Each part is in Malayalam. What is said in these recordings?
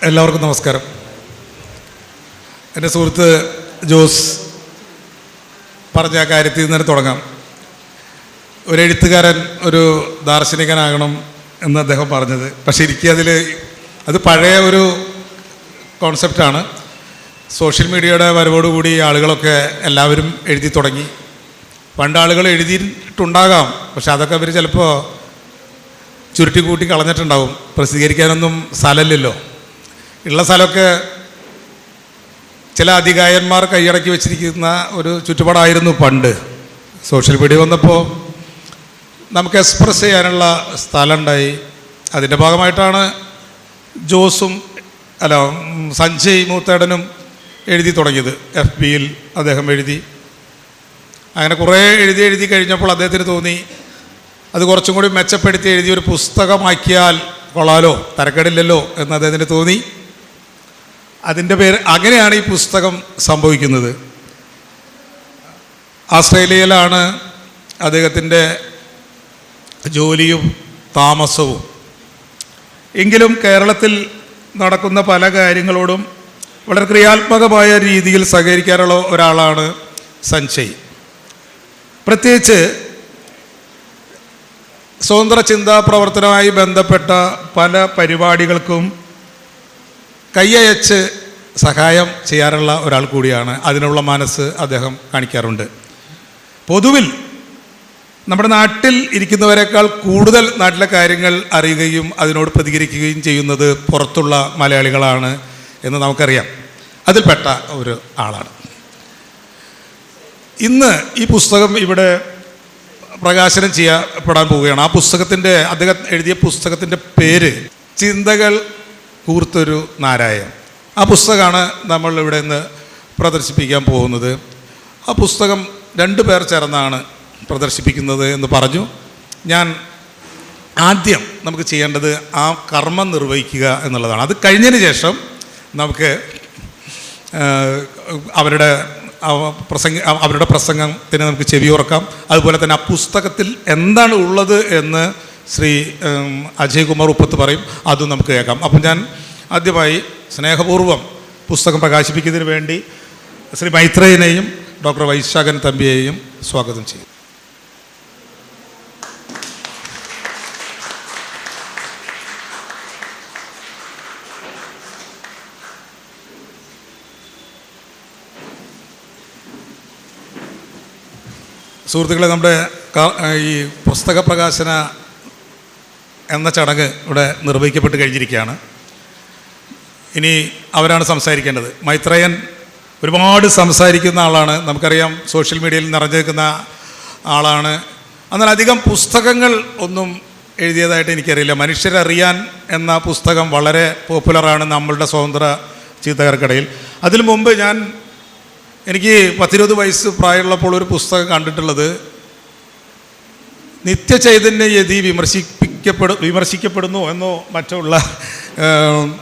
എല്ലാവർക്കും നമസ്കാരം. എൻ്റെ സുഹൃത്ത് ജോസ് പറഞ്ഞ കാര്യത്തിൽ നിന്ന് തുടങ്ങാം. ഒരു എഴുത്തുകാരൻ ഒരു ദാർശനികനാകണം എന്ന് അദ്ദേഹം പറഞ്ഞത്. പക്ഷേ എനിക്കതിൽ അത് പഴയ ഒരു കോൺസെപ്റ്റാണ്. സോഷ്യൽ മീഡിയയുടെ വരവോടുകൂടി ആളുകളൊക്കെ എല്ലാവരും എഴുതി തുടങ്ങി. പണ്ട് ആളുകൾ എഴുതിയിട്ടുണ്ടാകാം, പക്ഷെ അതൊക്കെ അവർ ചിലപ്പോൾ ചുരുട്ടി കൂട്ടി കളഞ്ഞിട്ടുണ്ടാവും. പ്രസിദ്ധീകരിക്കാനൊന്നും സ്ഥലമില്ലല്ലോ. ഉള്ള സ്ഥലമൊക്കെ ചില അധികായന്മാർ കൈയടക്കി വെച്ചിരിക്കുന്ന ഒരു ചുറ്റുപാടായിരുന്നു പണ്ട്. സോഷ്യൽ മീഡിയ വന്നപ്പോൾ നമുക്ക് എക്സ്പ്രസ് ചെയ്യാനുള്ള സ്ഥലം ഉണ്ടായി. അതിൻ്റെ ഭാഗമായിട്ടാണ് ജോസും സഞ്ജയ് മൂത്തേടനും എഴുതി തുടങ്ങിയത്. FBയിൽ അദ്ദേഹം എഴുതി. അങ്ങനെ കുറേ എഴുതി കഴിഞ്ഞപ്പോൾ അദ്ദേഹത്തിന് തോന്നി അത് കുറച്ചും കൂടി മെച്ചപ്പെടുത്തി എഴുതിയൊരു പുസ്തകമാക്കിയാൽ കൊള്ളാലോ, തരക്കേടില്ലല്ലോ എന്ന് അദ്ദേഹത്തിന് തോന്നി. അതിൻ്റെ പേര് അങ്ങനെയാണ് ഈ പുസ്തകം സംഭവിക്കുന്നത്. ഓസ്ട്രേലിയയിലാണ് അദ്ദേഹത്തിൻ്റെ ജോലിയും താമസവും. എങ്കിലും കേരളത്തിൽ നടക്കുന്ന പല കാര്യങ്ങളോടും വളരെ ക്രിയാത്മകമായ രീതിയിൽ സഹകരിക്കാനുള്ള ഒരാളാണ് സഞ്ജയ്. പ്രത്യേകിച്ച് സ്വതന്ത്ര ചിന്താ പ്രവർത്തനവുമായി ബന്ധപ്പെട്ട പല പരിപാടികൾക്കും കൈയയച്ച് സഹായം ചെയ്യാറുള്ള ഒരാൾ കൂടിയാണ്. അതിനുള്ള മനസ്സ് അദ്ദേഹം കാണിക്കാറുണ്ട്. പൊതുവിൽ നമ്മുടെ നാട്ടിൽ ഇരിക്കുന്നവരെക്കാൾ കൂടുതൽ നാട്ടിലെ കാര്യങ്ങൾ അറിയുകയും അതിനോട് പ്രതികരിക്കുകയും ചെയ്യുന്നത് പുറത്തുള്ള മലയാളികളാണ് എന്ന് നമുക്കറിയാം. അതിൽപ്പെട്ട ഒരു ആളാണ്. ഇന്ന് ഈ പുസ്തകം ഇവിടെ പ്രകാശനം ചെയ്യപ്പെടാൻ പോവുകയാണ്. ആ പുസ്തകത്തിൻ്റെ അദ്ദേഹം എഴുതിയ പുസ്തകത്തിൻ്റെ പേര് ചിന്തകൾ കൂർത്തൊരു നാരായം. ആ പുസ്തകമാണ് നമ്മൾ ഇവിടെ നിന്ന് പ്രദർശിപ്പിക്കാൻ പോകുന്നത്. ആ പുസ്തകം 2 പേർ ചേർന്നാണ് പ്രദർശിപ്പിക്കുന്നത് എന്ന് പറഞ്ഞു. ഞാൻ ആദ്യം നമുക്ക് ചെയ്യേണ്ടത് ആ കർമ്മം നിർവഹിക്കുക എന്നുള്ളതാണ്. അത് കഴിഞ്ഞതിന് ശേഷം നമുക്ക് അവരുടെ പ്രസംഗത്തിന് നമുക്ക് ചെവിയോർക്കാം. അതുപോലെ തന്നെ ആ പുസ്തകത്തിൽ എന്താണ് ഉള്ളത് എന്ന് ശ്രീ അജയ് കുമാർ ഉപ്പത്ത് പറയും. അതും നമുക്ക് കേൾക്കാം. അപ്പം ഞാൻ ആദ്യമായി സ്നേഹപൂർവ്വം പുസ്തകം പ്രകാശിപ്പിക്കുന്നതിന് വേണ്ടി ശ്രീ മൈത്രേയനെയും ഡോക്ടർ വൈശാഖൻ തമ്പിയെയും സ്വാഗതം ചെയ്യും. സുഹൃത്തുക്കളെ, നമ്മുടെ ഈ പുസ്തക പ്രകാശന എന്ന ചടങ്ങ് ഇവിടെ നിർവഹിക്കപ്പെട്ട് കഴിഞ്ഞിരിക്കുകയാണ്. ഇനി അവരാണ് സംസാരിക്കേണ്ടത്. മൈത്രേയൻ ഒരുപാട് സംസാരിക്കുന്ന ആളാണ്. നമുക്കറിയാം, സോഷ്യൽ മീഡിയയിൽ നിറഞ്ഞു നിൽക്കുന്ന ആളാണ്. എന്നാൽ അധികം പുസ്തകങ്ങൾ ഒന്നും എഴുതിയതായിട്ട് എനിക്കറിയില്ല. മനുഷ്യരറിയാൻ എന്ന പുസ്തകം വളരെ പോപ്പുലറാണ് നമ്മളുടെ സ്വതന്ത്ര ചിന്തകർക്കിടയിൽ. അതിനു മുമ്പ് എനിക്ക് 10-20 വയസ്സ് പ്രായമുള്ളപ്പോൾ ഒരു പുസ്തകം കണ്ടിട്ടുള്ളത് നിത്യചൈതന്യയതി വിമർശിക്കപ്പെടുന്നു എന്നോ മറ്റോ ഉള്ള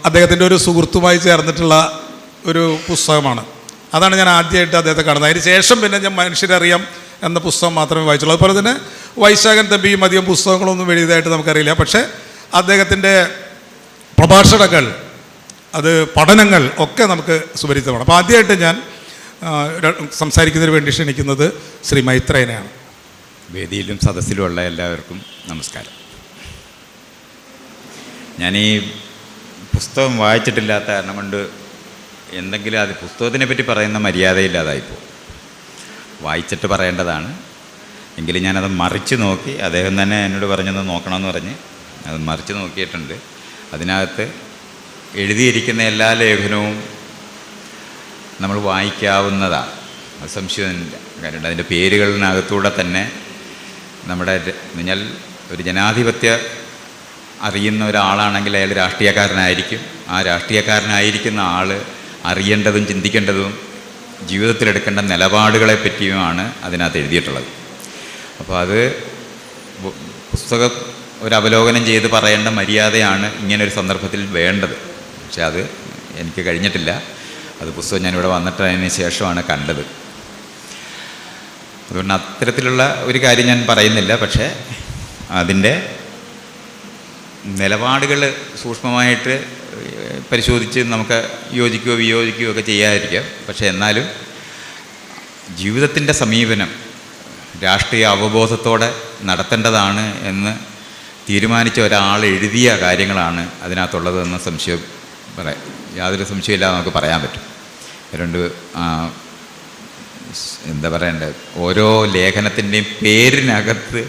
അദ്ദേഹത്തിൻ്റെ ഒരു സുഹൃത്തുമായി ചേർന്നിട്ടുള്ള ഒരു പുസ്തകമാണ്. അതാണ് ഞാൻ ആദ്യമായിട്ട് അദ്ദേഹത്തെ കാണുന്നത്. അതിന് ശേഷം പിന്നെ ഞാൻ മനുഷ്യരറിയാം എന്ന പുസ്തകം മാത്രമേ വായിച്ചുള്ളൂ. അതുപോലെ തന്നെ വൈശാഖൻ തമ്പിയും അധികം പുസ്തകങ്ങളൊന്നും എഴുതിയതായിട്ട് നമുക്കറിയില്ല. പക്ഷേ അദ്ദേഹത്തിൻ്റെ പ്രഭാഷണങ്ങൾ, അത് പഠനങ്ങൾ ഒക്കെ നമുക്ക് സുപരിചിതമാണ്. അപ്പോൾ ആദ്യമായിട്ട് ഞാൻ സംസാരിക്കുന്നതിന് വേണ്ടി ക്ഷണിക്കുന്നത് ശ്രീ മൈത്രേയനെയാണ്. വേദിയിലും സദസ്സിലുമുള്ള എല്ലാവർക്കും നമസ്കാരം. ഞാൻ ഈ പുസ്തകം വായിച്ചിട്ടില്ലാത്ത കാരണം കൊണ്ട് എന്തെങ്കിലും അത് പുസ്തകത്തിനെ പറ്റി പറയുന്ന മര്യാദയില്ലാതായിപ്പോൾ വായിച്ചിട്ട് പറയേണ്ടതാണ്. എങ്കിലും ഞാനത് മറിച്ച് നോക്കി. അദ്ദേഹം തന്നെ എന്നോട് പറഞ്ഞത് നോക്കണമെന്ന് പറഞ്ഞ് അത് മറിച്ച് നോക്കിയിട്ടുണ്ട്. അതിനകത്ത് എഴുതിയിരിക്കുന്ന എല്ലാ ലേഖനവും നമ്മൾ വായിക്കാവുന്നതാണ്, അത് സംശയമില്ല. കാരണം അതിൻ്റെ പേരുകളിനകത്തൂടെ തന്നെ നമ്മുടെ പറഞ്ഞാൽ ഒരു ജനാധിപത്യ അറിയുന്ന ഒരാളാണെങ്കിൽ അയാൾ രാഷ്ട്രീയക്കാരനായിരിക്കും. ആ രാഷ്ട്രീയക്കാരനായിരിക്കുന്ന ആൾ അറിയേണ്ടതും ചിന്തിക്കേണ്ടതും ജീവിതത്തിലെടുക്കേണ്ട നിലപാടുകളെ പറ്റിയുമാണ് അതിനകത്ത് എഴുതിയിട്ടുള്ളത്. അപ്പോൾ അത് പുസ്തകം ഒരു അവലോകനം ചെയ്ത് പറയേണ്ട മര്യാദയാണ് ഇങ്ങനൊരു സന്ദർഭത്തിൽ വേണ്ടത്. പക്ഷെ അത് എനിക്ക് കഴിഞ്ഞിട്ടില്ല. അത് പുസ്തകം ഞാനിവിടെ വന്നിട്ട് അതിന് ശേഷമാണ് കണ്ടത്. അതുകൊണ്ട് അത്തരത്തിലുള്ള ഒരു കാര്യം ഞാൻ പറയുന്നില്ല. പക്ഷേ അതിൻ്റെ നിലപാടുകൾ സൂക്ഷ്മമായിട്ട് പരിശോധിച്ച് നമുക്ക് യോജിക്കുകയോ വിയോജിക്കുകയോ ഒക്കെ ചെയ്യാതിരിക്കാം. പക്ഷേ എന്നാലും ജീവിതത്തിൻ്റെ സമീപനം രാഷ്ട്രീയ അവബോധത്തോടെ നടത്തേണ്ടതാണ് എന്ന് തീരുമാനിച്ച ഒരാൾ എഴുതിയ കാര്യങ്ങളാണ് അതിനകത്തുള്ളതെന്ന് യാതൊരു സംശയമില്ലാതെ നമുക്ക് പറയാൻ പറ്റും. അതുകൊണ്ട് എന്താ പറയണ്ടത്, ഓരോ ലേഖനത്തിൻ്റെയും പേരിനകത്ത്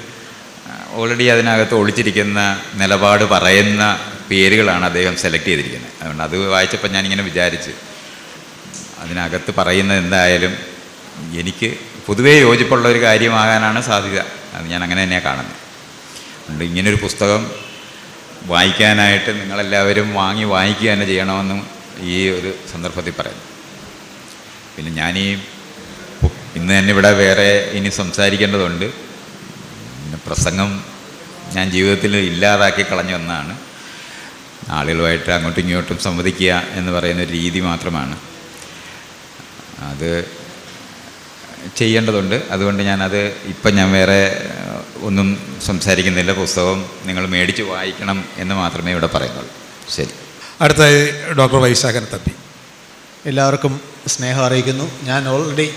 ഓൾറെഡി അതിനകത്ത് ഒളിച്ചിരിക്കുന്ന നിലപാട് പറയുന്ന പേരുകളാണ് അദ്ദേഹം സെലക്ട് ചെയ്തിരിക്കുന്നത്. അതുകൊണ്ട് അത് വായിച്ചപ്പോൾ ഞാനിങ്ങനെ വിചാരിച്ച് അതിനകത്ത് പറയുന്നത് എന്തായാലും എനിക്ക് പൊതുവേ യോജിപ്പുള്ള ഒരു കാര്യമാകാനാണ് സാധ്യത. അത് ഞാൻ അങ്ങനെ തന്നെയാണ് കാണുന്നത്. അതുകൊണ്ട് ഇങ്ങനൊരു പുസ്തകം വായിക്കാനായിട്ട് നിങ്ങളെല്ലാവരും വായിക്കുക തന്നെ ചെയ്യണമെന്നും ഈ ഒരു സന്ദർഭത്തിൽ പറയുന്നു. പിന്നെ ഇന്ന് തന്നെ ഇവിടെ വേറെ ഇനി സംസാരിക്കേണ്ടതുണ്ട്. പിന്നെ പ്രസംഗം ഞാൻ ജീവിതത്തിൽ ഇല്ലാതാക്കി കളഞ്ഞ ഒന്നാണ്. ആളുകളുമായിട്ട് അങ്ങോട്ടും ഇങ്ങോട്ടും സംവദിക്കുക എന്ന് പറയുന്ന ഒരു രീതി മാത്രമാണ്. അത് ചെയ്യേണ്ടതുണ്ട്. അതുകൊണ്ട് ഞാൻ വേറെ ഒന്നും സംസാരിക്കുന്നില്ല. പുസ്തകം നിങ്ങൾ മേടിച്ച് വായിക്കണം എന്ന് മാത്രമേ ഇവിടെ പറയുന്നുള്ളൂ. ശരി. അടുത്തായി ഡോക്ടർ വൈശാഖൻ തപ്പി. എല്ലാവർക്കും സ്നേഹം അറിയിക്കുന്നു. ഞാൻ ഓൾറെഡി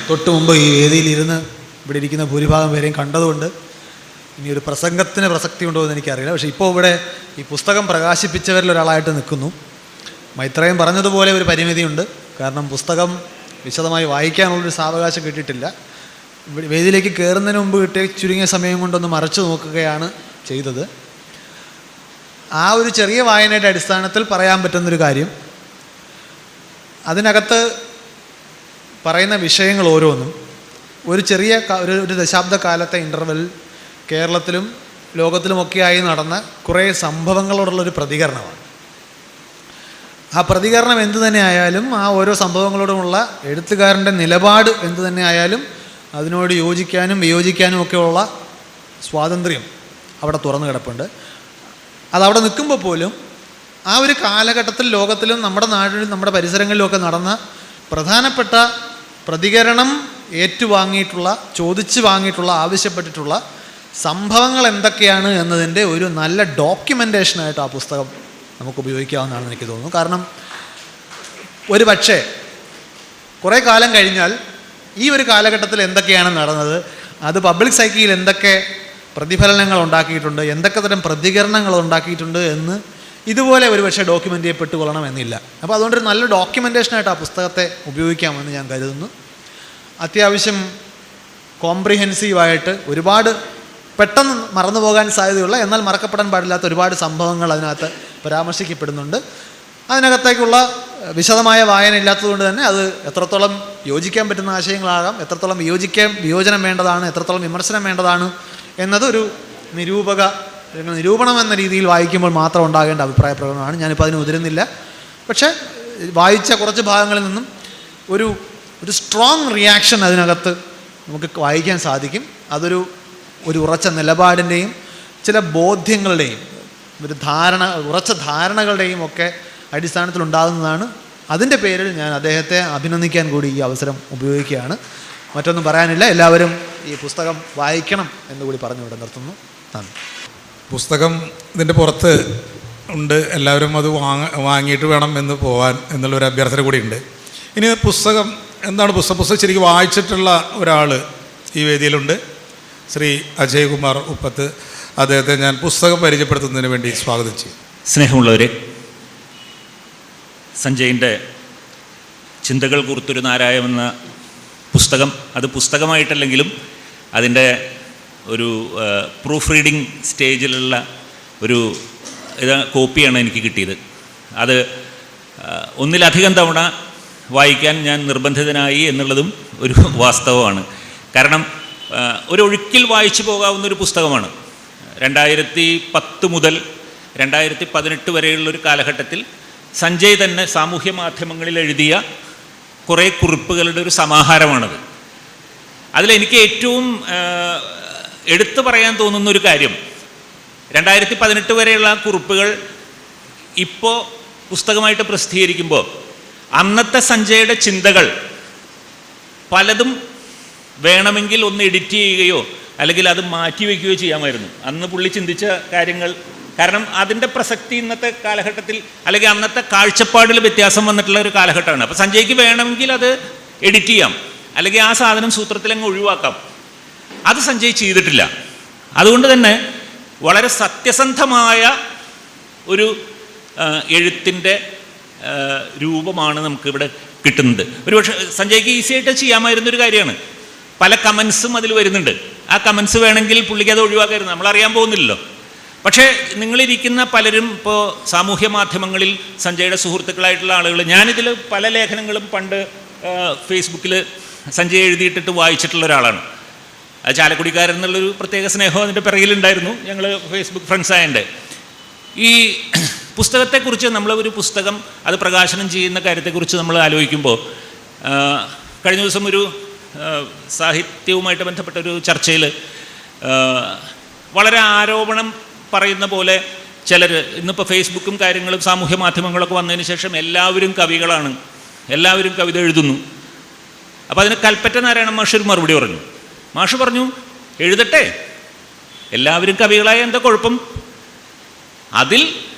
തൊട്ട് മുമ്പ് ഈ വേദിയിലിരുന്ന് ഇവിടെ ഇരിക്കുന്ന ഭൂരിഭാഗം പേരെയും കണ്ടതുകൊണ്ട് ഇനി ഒരു പ്രസംഗത്തിന് പ്രസക്തി ഉണ്ടോ എന്ന് എനിക്കറിയില്ല. പക്ഷേ ഇപ്പോൾ ഇവിടെ ഈ പുസ്തകം പ്രകാശിപ്പിച്ചവരിൽ ഒരാളായിട്ട് നിൽക്കുന്നു. മൈത്രേയൻ പറഞ്ഞതുപോലെ ഒരു പരിമിതിയുണ്ട്. കാരണം പുസ്തകം വിശദമായി വായിക്കാനുള്ളൊരു സാവകാശം കിട്ടിയിട്ടില്ല. വേദിയിലേക്ക് കയറുന്നതിന് മുമ്പ് കിട്ടിയ ചുരുങ്ങിയ സമയം കൊണ്ടൊന്ന് മറച്ചു നോക്കുകയാണ് ചെയ്തത്. ആ ഒരു ചെറിയ വായനയുടെ അടിസ്ഥാനത്തിൽ പറയാൻ പറ്റുന്നൊരു കാര്യം, അതിനകത്ത് പറയുന്ന വിഷയങ്ങൾ ഓരോന്നും ഒരു ചെറിയ ഒരു ദശാബ്ദ കാലത്തെ ഇൻ്റർവെൽ കേരളത്തിലും ലോകത്തിലുമൊക്കെയായി നടന്ന കുറേ സംഭവങ്ങളോടുള്ളൊരു പ്രതികരണമാണ്. ആ പ്രതികരണം എന്തു തന്നെ ആയാലും, ആ ഓരോ സംഭവങ്ങളോടുമുള്ള എഴുത്തുകാരൻ്റെ നിലപാട് എന്തു തന്നെ ആയാലും അതിനോട് യോജിക്കാനും വിയോജിക്കാനും ഒക്കെയുള്ള സ്വാതന്ത്ര്യം അവിടെ തുറന്നു കിടപ്പുണ്ട്. അതവിടെ നിൽക്കുമ്പോൾ പോലും ആ ഒരു കാലഘട്ടത്തിൽ ലോകത്തിലും നമ്മുടെ നാട്ടിലും നമ്മുടെ പരിസരങ്ങളിലുമൊക്കെ നടന്ന പ്രധാനപ്പെട്ട പ്രതികരണം ഏറ്റുവാങ്ങിയിട്ടുള്ള, ചോദിച്ചു വാങ്ങിയിട്ടുള്ള, ആവശ്യപ്പെട്ടിട്ടുള്ള സംഭവങ്ങൾ എന്തൊക്കെയാണ് എന്നതിൻ്റെ ഒരു നല്ല ഡോക്യുമെൻറ്റേഷനായിട്ട് ആ പുസ്തകം നമുക്ക് ഉപയോഗിക്കാവുന്നതാണെന്ന് എനിക്ക് തോന്നുന്നു. കാരണം ഒരു പക്ഷേ കുറേ കാലം കഴിഞ്ഞാൽ ഈ ഒരു കാലഘട്ടത്തിൽ എന്തൊക്കെയാണ് നടന്നത്, അത് പബ്ലിക് സൈക്കിയിൽ എന്തൊക്കെ പ്രതിഫലനങ്ങൾ ഉണ്ടാക്കിയിട്ടുണ്ട്, എന്തൊക്കെ തരം പ്രതികരണങ്ങൾ ഉണ്ടാക്കിയിട്ടുണ്ട് എന്ന് ഇതുപോലെ ഒരു പക്ഷേ ഡോക്യുമെൻ്റ് ചെയ്യപ്പെട്ടു കൊള്ളണമെന്നില്ല. അപ്പോൾ അതുകൊണ്ടൊരു നല്ല ഡോക്യുമെൻറ്റേഷനായിട്ട് ആ പുസ്തകത്തെ ഉപയോഗിക്കാമെന്ന് ഞാൻ കരുതുന്നു. അത്യാവശ്യം കോംപ്രിഹെൻസീവായിട്ട് ഒരുപാട് പെട്ടെന്ന് മറന്നു പോകാൻ സാധ്യതയുള്ള, എന്നാൽ മറക്കപ്പെടാൻ പാടില്ലാത്ത ഒരുപാട് സംഭവങ്ങൾ അതിനകത്ത് പരാമർശിക്കപ്പെടുന്നുണ്ട്. അതിനകത്തേക്കുള്ള വിശദമായ വായന ഇല്ലാത്തതുകൊണ്ട് തന്നെ അത് എത്രത്തോളം യോജിക്കാൻ പറ്റുന്ന ആശയങ്ങളാകാം, എത്രത്തോളം വിയോജനം വേണ്ടതാണ്, എത്രത്തോളം വിമർശനം വേണ്ടതാണ് എന്നത് ഒരു നിരൂപണം എന്ന രീതിയിൽ വായിക്കുമ്പോൾ മാത്രം ഉണ്ടാകേണ്ട അഭിപ്രായ പ്രകടനമാണ്. ഞാനിപ്പോൾ അതിന് ഉതിരുന്നില്ല. പക്ഷേ വായിച്ച കുറച്ച് ഭാഗങ്ങളിൽ നിന്നും ഒരു സ്ട്രോങ് റിയാക്ഷൻ അതിനകത്ത് നമുക്ക് വായിക്കാൻ സാധിക്കും. അതൊരു ഉറച്ച നിലപാടിൻ്റെയും ചില ബോധ്യങ്ങളുടെയും ഉറച്ച ധാരണകളുടെയും ഒക്കെ അടിസ്ഥാനത്തിലുണ്ടാകുന്നതാണ്. അതിൻ്റെ പേരിൽ ഞാൻ അദ്ദേഹത്തെ അഭിനന്ദിക്കാൻ കൂടി ഈ അവസരം ഉപയോഗിക്കുകയാണ്. മറ്റൊന്നും പറയാനില്ല. എല്ലാവരും ഈ പുസ്തകം വായിക്കണം എന്നുകൂടി പറഞ്ഞുകൊണ്ട് നിർത്തുന്നു. നന്ദി. പുസ്തകം ഇതിൻ്റെ പുറത്ത് ഉണ്ട്. എല്ലാവരും അത് വാങ്ങിയിട്ട് വേണം എന്ന് പോകാൻ എന്നുള്ളൊരു അഭ്യർത്ഥന കൂടിയുണ്ട്. ഇനി പുസ്തകം എന്താണ്? പുസ്തകം ശരിക്കും വായിച്ചിട്ടുള്ള ഒരാൾ ഈ വേദിയിലുണ്ട്. ശ്രീ അജയ് കുമാർ ഉപ്പത്ത്. അദ്ദേഹത്തെ ഞാൻ പുസ്തകം പരിചയപ്പെടുത്തുന്നതിന് വേണ്ടി സ്വാഗതം ചെയ്യും. സ്നേഹമുള്ളവരെ, സഞ്ജയിൻ്റെ ചിന്തകൾ കുറിത്തൊരു നാരായമെന്ന പുസ്തകം, അത് പുസ്തകമായിട്ടല്ലെങ്കിലും അതിൻ്റെ ഒരു പ്രൂഫ് റീഡിങ് സ്റ്റേജിലുള്ള ഒരു കോപ്പിയാണ് എനിക്ക് കിട്ടിയത്. അത് ഒന്നിലധികം തവണ വായിക്കാൻ ഞാൻ നിർബന്ധിതനായി എന്നുള്ളതും ഒരു വാസ്തവമാണ്. കാരണം ഒരൊഴുക്കിൽ വായിച്ചു പോകാവുന്നൊരു പുസ്തകമാണ്. 2010 മുതൽ 2018 വരെയുള്ളൊരു കാലഘട്ടത്തിൽ സഞ്ജയ് തന്നെ സാമൂഹ്യ മാധ്യമങ്ങളിൽ എഴുതിയ കുറേ കുറിപ്പുകളുടെ ഒരു സമാഹാരമാണത്. അതിലെനിക്ക് ഏറ്റവും എടുത്തു പറയാൻ തോന്നുന്നൊരു കാര്യം, 2018 വരെയുള്ള കുറിപ്പുകൾ ഇപ്പോൾ പുസ്തകമായിട്ട് പ്രസിദ്ധീകരിക്കുമ്പോൾ അന്നത്തെ സഞ്ജയുടെ ചിന്തകൾ പലതും വേണമെങ്കിൽ ഒന്ന് എഡിറ്റ് ചെയ്യുകയോ അല്ലെങ്കിൽ അത് മാറ്റി വയ്ക്കുകയോ ചെയ്യാമായിരുന്നു. അന്ന് പുള്ളി ചിന്തിച്ച കാര്യങ്ങൾ കാരണം അതിൻ്റെ പ്രസക്തി ഇന്നത്തെ കാലഘട്ടത്തിൽ അല്ലെങ്കിൽ അന്നത്തെ കാഴ്ചപ്പാടിൽ വ്യത്യാസം വന്നിട്ടുള്ള ഒരു കാലഘട്ടമാണ്. അപ്പോൾ സഞ്ജയ്ക്ക് വേണമെങ്കിൽ അത് എഡിറ്റ് ചെയ്യാം, അല്ലെങ്കിൽ ആ സാധനം സൂത്രത്തിലങ്ങ് ഒഴിവാക്കാം. അത് സഞ്ജയ് ചെയ്തിട്ടില്ല. അതുകൊണ്ട് തന്നെ വളരെ സത്യസന്ധമായ ഒരു എഴുത്തിൻ്റെ രൂപമാണ് നമുക്കിവിടെ കിട്ടുന്നത്. ഒരുപക്ഷെ സഞ്ജയ്ക്ക് ഈസി ആയിട്ട് ചെയ്യാമായിരുന്നൊരു കാര്യമാണ്. പല കമൻസും അതിൽ വരുന്നുണ്ട്. ആ കമൻസ് വേണമെങ്കിൽ പുള്ളിക്ക് അത് ഒഴിവാക്കായിരുന്നു, നമ്മളറിയാൻ പോകുന്നില്ലല്ലോ. പക്ഷേ നിങ്ങളിരിക്കുന്ന പലരും ഇപ്പോൾ സാമൂഹ്യ മാധ്യമങ്ങളിൽ സഞ്ജയുടെ സുഹൃത്തുക്കളായിട്ടുള്ള ആളുകൾ, ഞാനിതിൽ പല ലേഖനങ്ങളും പണ്ട് ഫേസ്ബുക്കിൽ സഞ്ജയ് എഴുതിയിട്ടിട്ട് വായിച്ചിട്ടുള്ള ഒരാളാണ്. അത് ചാലക്കുടിക്കാരൻ എന്നുള്ളൊരു പ്രത്യേക സ്നേഹം അതിൻ്റെ പിറകിലുണ്ടായിരുന്നു. ഞങ്ങൾ ഫേസ്ബുക്ക് ഫ്രണ്ട്സ് ആയതുകൊണ്ട് ഈ പുസ്തകത്തെക്കുറിച്ച് നമ്മൾ ഒരു പുസ്തകം അത് പ്രകാശനം ചെയ്യുന്ന കാര്യത്തെക്കുറിച്ച് നമ്മൾ ആലോചിക്കുമ്പോൾ കഴിഞ്ഞ ദിവസം ഒരു സാഹിത്യവുമായിട്ട് ബന്ധപ്പെട്ട ഒരു ചർച്ചയിൽ വളരെ ആരോപണം പറയുന്ന പോലെ ചിലർ, ഇന്നിപ്പോൾ ഫേസ്ബുക്കും കാര്യങ്ങളും സാമൂഹ്യ മാധ്യമങ്ങളൊക്കെ വന്നതിന് ശേഷം എല്ലാവരും കവികളാണ്, എല്ലാവരും കവിത എഴുതുന്നു. അപ്പോൾ അതിന് കൽപ്പറ്റ നാരായണ മാഷ് ഒരു മറുപടി പറഞ്ഞു. മാഷ് പറഞ്ഞു, എഴുതട്ടെ, എല്ലാവരും കവികളായ എന്താ കുഴപ്പം? അതിൽ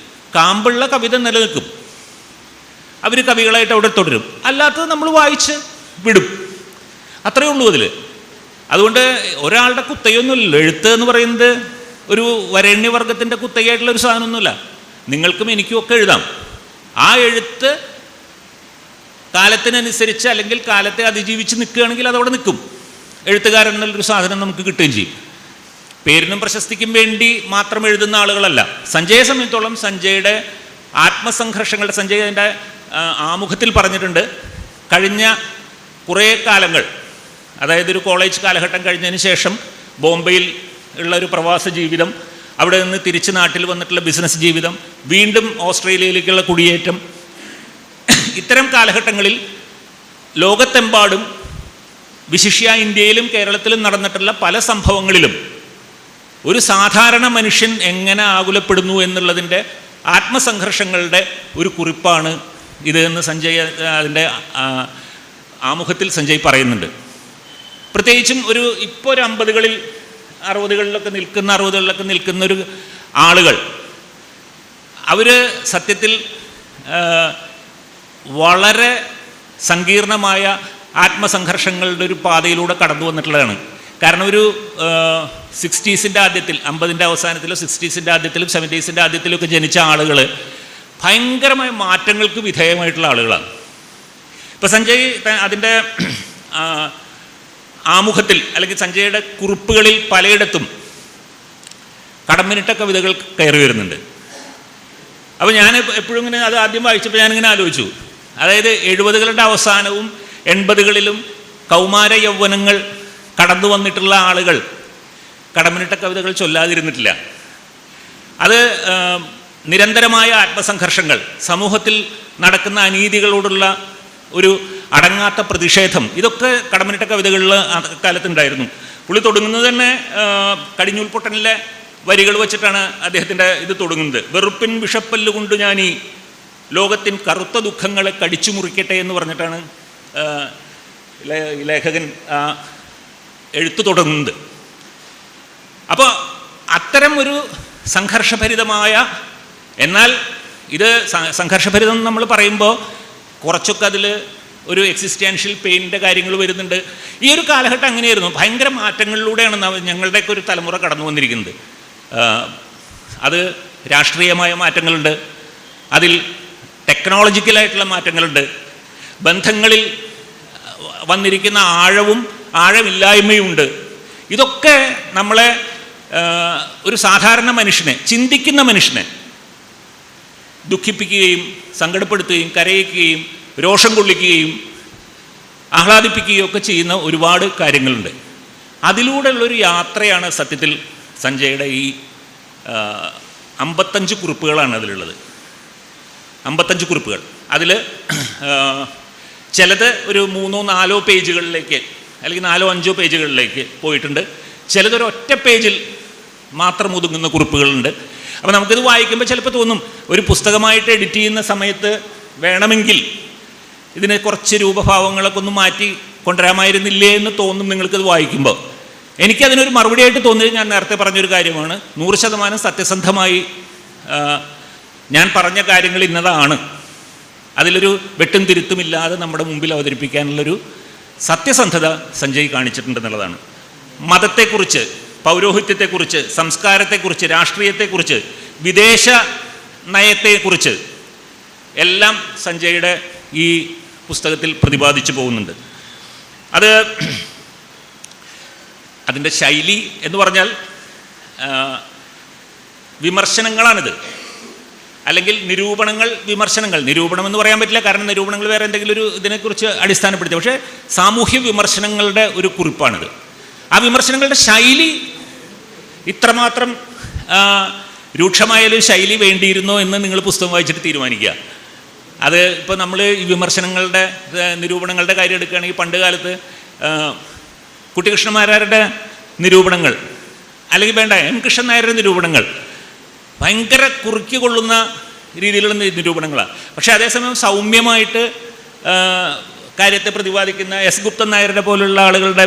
കാമ്പുള്ള കവിത നിലനിൽക്കും, അവർ കവികളായിട്ട് അവിടെ തുടരും, അല്ലാത്തത് നമ്മൾ വായിച്ച് വിടും, അത്രയേ ഉള്ളൂ അതിൽ. അതുകൊണ്ട് ഒരാളുടെ കുത്തയൊന്നുമില്ലല്ലോ. എഴുത്ത് എന്ന് പറയുന്നത് ഒരു വരേണ്യവർഗത്തിൻ്റെ കുത്തയായിട്ടുള്ള ഒരു സാധനമൊന്നുമില്ല. നിങ്ങൾക്കും എനിക്കും ഒക്കെ എഴുതാം. ആ എഴുത്ത് കാലത്തിനനുസരിച്ച് അല്ലെങ്കിൽ കാലത്തെ അതിജീവിച്ച് നിൽക്കുകയാണെങ്കിൽ അതവിടെ നിൽക്കും. എഴുത്തുകാരൻ എന്നുള്ളൊരു സാധനം നമുക്ക് കിട്ടുകയും ചെയ്യും. പേരിനും പ്രശസ്തിക്കും വേണ്ടി മാത്രം എഴുതുന്ന ആളുകളല്ല. സഞ്ജയെ സംബന്ധിച്ചോളം സഞ്ജയുടെ ആത്മസംഘർഷങ്ങളുടെ, സഞ്ജയ് അതിൻ്റെ ആമുഖത്തിൽ പറഞ്ഞിട്ടുണ്ട്, കഴിഞ്ഞ കുറേ കാലങ്ങൾ, അതായത് ഒരു കോളേജ് കാലഘട്ടം കഴിഞ്ഞതിന് ശേഷം ബോംബെയിൽ ഉള്ള ഒരു പ്രവാസ ജീവിതം, അവിടെ നിന്ന് തിരിച്ച് നാട്ടിൽ വന്നിട്ടുള്ള ബിസിനസ് ജീവിതം, വീണ്ടും ഓസ്ട്രേലിയയിലേക്കുള്ള കുടിയേറ്റം, ഇത്തരം കാലഘട്ടങ്ങളിൽ ലോകത്തെമ്പാടും വിശിഷ്യ ഇന്ത്യയിലും കേരളത്തിലും നടന്നിട്ടുള്ള പല സംഭവങ്ങളിലും ഒരു സാധാരണ മനുഷ്യൻ എങ്ങനെ ആകുലപ്പെടുന്നു എന്നുള്ളതിൻ്റെ ആത്മസംഘർഷങ്ങളുടെ ഒരു കുറിപ്പാണ് ഇത് എന്ന് സഞ്ജയ് അതിൻ്റെ ആമുഖത്തിൽ സഞ്ജയ് പറയുന്നുണ്ട്. പ്രത്യേകിച്ചും ഇപ്പോൾ ഒരു 50കളിൽ 60കളിലൊക്കെ നിൽക്കുന്ന ഒരു ആളുകൾ, അവർ സത്യത്തിൽ വളരെ സങ്കീർണമായ ആത്മസംഘർഷങ്ങളുടെ ഒരു പാതയിലൂടെ കടന്നു വന്നിട്ടുള്ളതാണ്. കാരണം ഒരു 60s ആദ്യത്തിൽ, 50ൻ്റെ അവസാനത്തിലോ 60s ആദ്യത്തിലും 70s ആദ്യത്തിലൊക്കെ ജനിച്ച ആളുകൾ ഭയങ്കരമായ മാറ്റങ്ങൾക്ക് വിധേയമായിട്ടുള്ള ആളുകളാണ്. ഇപ്പോൾ സഞ്ജയ് അതിൻ്റെ ആമുഖത്തിൽ അല്ലെങ്കിൽ സഞ്ജയുടെ കുറിപ്പുകളിൽ പലയിടത്തും കടമ്മിനിട്ട കവിതകൾ കയറി വരുന്നുണ്ട്. അപ്പോൾ ഞാൻ എപ്പോഴും ഇങ്ങനെ അത് ആദ്യം വായിച്ചപ്പോൾ ഞാനിങ്ങനെ ആലോചിച്ചു, അതായത് 70കളുടെ അവസാനവും 80കളിലും കൗമാര യൗവനങ്ങൾ കടന്നു വന്നിട്ടുള്ള ആളുകൾ കടമ്മിനിട്ട കവിതകൾ ചൊല്ലാതിരുന്നിട്ടില്ല. അത് നിരന്തരമായ ആത്മസംഘർഷങ്ങൾ, സമൂഹത്തിൽ നടക്കുന്ന അനീതികളോടുള്ള ഒരു അടങ്ങാത്ത പ്രതിഷേധം, ഇതൊക്കെ കടമ്മിനിട്ട കവിതകളിൽ കാലത്തുണ്ടായിരുന്നു. പുള്ളി തുടങ്ങുന്നത് തന്നെ കടിഞ്ഞൂൽ പൊട്ടനിലെ വരികൾ വെച്ചിട്ടാണ് അദ്ദേഹത്തിൻ്റെ ഇത് തുടങ്ങുന്നത്. വെറുപ്പിൻ വിഷപ്പല്ലുകൊണ്ട് ഞാൻ ഈ ലോകത്തിൻ കറുത്ത ദുഃഖങ്ങളെ കടിച്ചു മുറിക്കട്ടെ എന്ന് പറഞ്ഞിട്ടാണ് ലേഖകൻ എഴുത്തു തുടങ്ങുന്നത്. അപ്പോൾ അത്തരം ഒരു സംഘർഷഭരിതമായ, എന്നാൽ ഇത് സംഘർഷഭരിതം നമ്മൾ പറയുമ്പോൾ കുറച്ചൊക്കെ അതിൽ ഒരു എക്സിസ്റ്റൻഷ്യൽ പെയിൻ്റെ കാര്യങ്ങൾ വരുന്നുണ്ട്. ഈ ഒരു കാലഘട്ടം അങ്ങനെയായിരുന്നു. ഭയങ്കര മാറ്റങ്ങളിലൂടെയാണ് ഞങ്ങളുടെയൊക്കെ ഒരു തലമുറ കടന്നു വന്നിരിക്കുന്നത്. അത് രാഷ്ട്രീയമായ മാറ്റങ്ങളുണ്ട്, അതിൽ ടെക്നോളജിക്കലായിട്ടുള്ള മാറ്റങ്ങളുണ്ട്, ബന്ധങ്ങളിൽ വന്നിരിക്കുന്ന ആഴമില്ലായ്മയുണ്ട്. ഇതൊക്കെ നമ്മളെ ഒരു സാധാരണ മനുഷ്യനെ, ചിന്തിക്കുന്ന മനുഷ്യനെ ദുഃഖിപ്പിക്കുകയും സങ്കടപ്പെടുത്തുകയും കരയിക്കുകയും രോഷം കൊള്ളിക്കുകയും ആഹ്ലാദിപ്പിക്കുകയും ഒക്കെ ചെയ്യുന്ന ഒരുപാട് കാര്യങ്ങളുണ്ട്. അതിലൂടെയുള്ളൊരു യാത്രയാണ് സത്യത്തിൽ സഞ്ജയുടെ ഈ 55 കുറിപ്പുകളാണ് അതിലുള്ളത്. 55 കുറിപ്പുകൾ. അതിൽ ചിലത് ഒരു 3-4 പേജുകളിലേക്ക് അല്ലെങ്കിൽ 4-5 പേജുകളിലേക്ക് പോയിട്ടുണ്ട്. ചിലതൊരു ഒറ്റ പേജിൽ മാത്രം ഒതുങ്ങുന്ന കുറിപ്പുകളുണ്ട്. അപ്പോൾ നമുക്കിത് വായിക്കുമ്പോൾ ചിലപ്പോൾ തോന്നും, ഒരു പുസ്തകമായിട്ട് എഡിറ്റ് ചെയ്യുന്ന സമയത്ത് വേണമെങ്കിൽ ഇതിനെ കുറച്ച് രൂപഭാവങ്ങളൊക്കെ ഒന്ന് മാറ്റി കൊണ്ടുവരാമായിരുന്നില്ലേ എന്ന് തോന്നും നിങ്ങൾക്കിത് വായിക്കുമ്പോൾ. എനിക്കതിനൊരു മറുപടിയായിട്ട് തോന്നിയത് ഞാൻ നേരത്തെ പറഞ്ഞൊരു കാര്യമാണ്. 100% സത്യസന്ധമായി ഞാൻ പറഞ്ഞ കാര്യങ്ങൾ ഇന്നതാണ്, അതിലൊരു വെട്ടും തിരുത്തുമില്ലാതെ നമ്മുടെ മുമ്പിൽ അവതരിപ്പിക്കാനുള്ളൊരു സത്യസന്ധത സഞ്ജയ് കാണിച്ചിട്ടുണ്ടെന്നുള്ളതാണ്. മതത്തെക്കുറിച്ച്, പൗരോഹിത്യത്തെക്കുറിച്ച്, സംസ്കാരത്തെക്കുറിച്ച്, രാഷ്ട്രീയത്തെക്കുറിച്ച്, വിദേശ നയത്തെക്കുറിച്ച് എല്ലാം സഞ്ജയുടെ ഈ പുസ്തകത്തിൽ പ്രതിപാദിച്ചു പോകുന്നുണ്ട്. അതിൻ്റെ ശൈലി എന്ന് പറഞ്ഞാൽ വിമർശനങ്ങളാണിത്, അല്ലെങ്കിൽ നിരൂപണങ്ങൾ, വിമർശനങ്ങൾ. നിരൂപണം എന്ന് പറയാൻ പറ്റില്ല, കാരണം നിരൂപണങ്ങൾ വേറെ എന്തെങ്കിലും ഒരു ഇതിനെക്കുറിച്ച് അടിസ്ഥാനപ്പെടുത്തി. പക്ഷേ സാമൂഹ്യ വിമർശനങ്ങളുടെ ഒരു കുറിപ്പാണിത്. ആ വിമർശനങ്ങളുടെ ശൈലി ഇത്രമാത്രം രൂക്ഷമായൊരു ശൈലി വേണ്ടിയിരുന്നോ എന്ന് നിങ്ങൾ പുസ്തകം വായിച്ചിട്ട് തീരുമാനിക്കുക. അത് ഇപ്പോൾ നമ്മൾ ഈ വിമർശനങ്ങളുടെ, നിരൂപണങ്ങളുടെ കാര്യം എടുക്കുകയാണെങ്കിൽ പണ്ട് കാലത്ത് കുട്ടിക്കൃഷ്ണമാരാരുടെ നിരൂപണങ്ങൾ, അല്ലെങ്കിൽ വേണ്ട എം കൃഷ്ണൻ നായരുടെ നിരൂപണങ്ങൾ ഭയങ്കര കുറുക്കി കൊള്ളുന്ന രീതിയിലുള്ള നിരൂപണങ്ങളാണ്. പക്ഷേ അതേസമയം സൗമ്യമായിട്ട് കാര്യത്തെ പ്രതിപാദിക്കുന്ന എസ് ഗുപ്തൻ നായരുടെ പോലുള്ള ആളുകളുടെ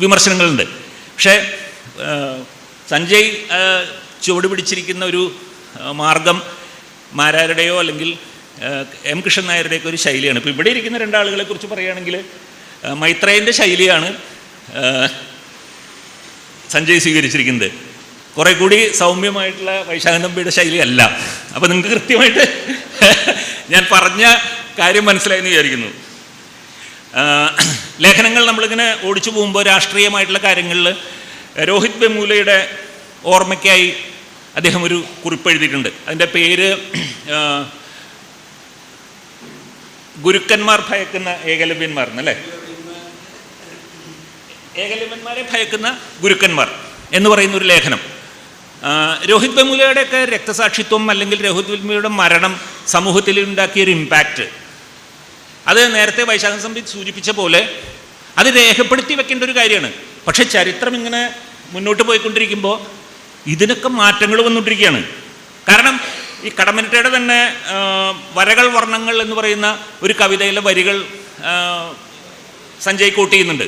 വിമർശനങ്ങളുണ്ട്. പക്ഷേ സഞ്ജയ് ചുവട് പിടിച്ചിരിക്കുന്ന ഒരു മാർഗം മാരാരുടെയോ അല്ലെങ്കിൽ എം കൃഷ്ണൻ നായരുടെയൊക്കെ ഒരു ശൈലിയാണ്. ഇപ്പോൾ ഇവിടെ ഇരിക്കുന്ന രണ്ടാളുകളെ കുറിച്ച് പറയുകയാണെങ്കിൽ മൈത്രേയൻ്റെ ശൈലിയാണ് സഞ്ജയ് സ്വീകരിച്ചിരിക്കുന്നത്. കുറെ കൂടി സൗമ്യമായിട്ടുള്ള വൈശാഖൻ തമ്പിയുടെ ശൈലിയല്ല. അപ്പോൾ നിങ്ങൾക്ക് കൃത്യമായിട്ട് ഞാൻ പറഞ്ഞ കാര്യം മനസ്സിലായെന്ന് വിചാരിക്കുന്നു. ലേഖനങ്ങൾ നമ്മളിങ്ങനെ ഓടിച്ചു പോകുമ്പോൾ രാഷ്ട്രീയമായിട്ടുള്ള കാര്യങ്ങളിൽ രോഹിത് വെമുലയുടെ ഓർമ്മയ്ക്കായി അദ്ദേഹം ഒരു കുറിപ്പ് എഴുതിയിട്ടുണ്ട്. അതിൻ്റെ പേര് ഗുരുക്കന്മാർ ഭയക്കുന്ന ഏകലവ്യന്മാർ എന്നല്ലേ, ഏകലവ്യന്മാരെ ഭയക്കുന്ന ഗുരുക്കന്മാർ എന്ന് പറയുന്ന ഒരു ലേഖനം. രോഹിത് വെമുലയുടെയൊക്കെ രക്തസാക്ഷിത്വം അല്ലെങ്കിൽ രോഹിത് വെമുലയുടെ മരണം സമൂഹത്തിൽ ഉണ്ടാക്കിയൊരു ഇമ്പാക്റ്റ്, അത് നേരത്തെ വൈശാഖൻ തമ്പി സൂചിപ്പിച്ച പോലെ അത് രേഖപ്പെടുത്തി വെക്കേണ്ട ഒരു കാര്യമാണ്. പക്ഷേ ചരിത്രം ഇങ്ങനെ മുന്നോട്ട് പോയിക്കൊണ്ടിരിക്കുമ്പോൾ ഇതിനൊക്കെ മാറ്റങ്ങൾ വന്നുകൊണ്ടിരിക്കുകയാണ്. കാരണം ഈ കടമ്മനിട്ടയുടെ തന്നെ വരകൾ വർണ്ണങ്ങൾ എന്ന് പറയുന്ന ഒരു കവിതയിലെ വരികൾ സഞ്ജയ് കോട്ട് ചെയ്യുന്നുണ്ട്.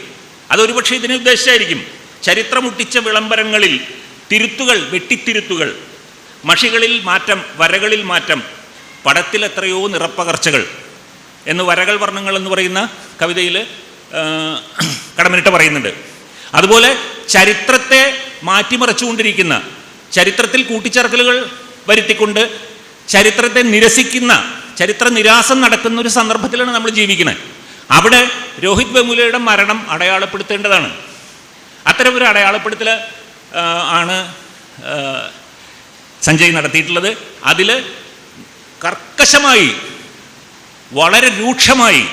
അതൊരു പക്ഷേ ഇതിനെ ഉദ്ദേശിച്ചായിരിക്കും. ചരിത്രമുട്ടിച്ച വിളംബരങ്ങളിൽ തിരുത്തുകൾ, വെട്ടിത്തിരുത്തുകൾ, മഷികളിൽ മാറ്റം, വരകളിൽ മാറ്റം, പടത്തിൽ എത്രയോ നിറപ്പകർച്ചകൾ എന്ന് വരകൾ വർണ്ണങ്ങൾ എന്ന് പറയുന്ന കവിതയിൽ കടമ്മനിട്ട പറയുന്നുണ്ട്. അതുപോലെ ചരിത്രത്തെ മാറ്റിമറിച്ചുകൊണ്ടിരിക്കുന്ന, ചരിത്രത്തിൽ കൂട്ടിച്ചേർക്കലുകൾ വരുത്തിക്കൊണ്ട് ചരിത്രത്തെ നിരസിക്കുന്ന, ചരിത്ര നിരാസം നടക്കുന്ന ഒരു സന്ദർഭത്തിലാണ് നമ്മൾ ജീവിക്കുന്നത്. അവിടെ രോഹിത് വെമുലയുടെ മരണം അടയാളപ്പെടുത്തേണ്ടതാണ്. അത്തരം ഒരു അടയാളപ്പെടുത്തൽ ആണ് സഞ്ജയ് നടത്തിയിട്ടുള്ളത്. അതിൽ കർക്കശമായി, വളരെ രൂക്ഷമായി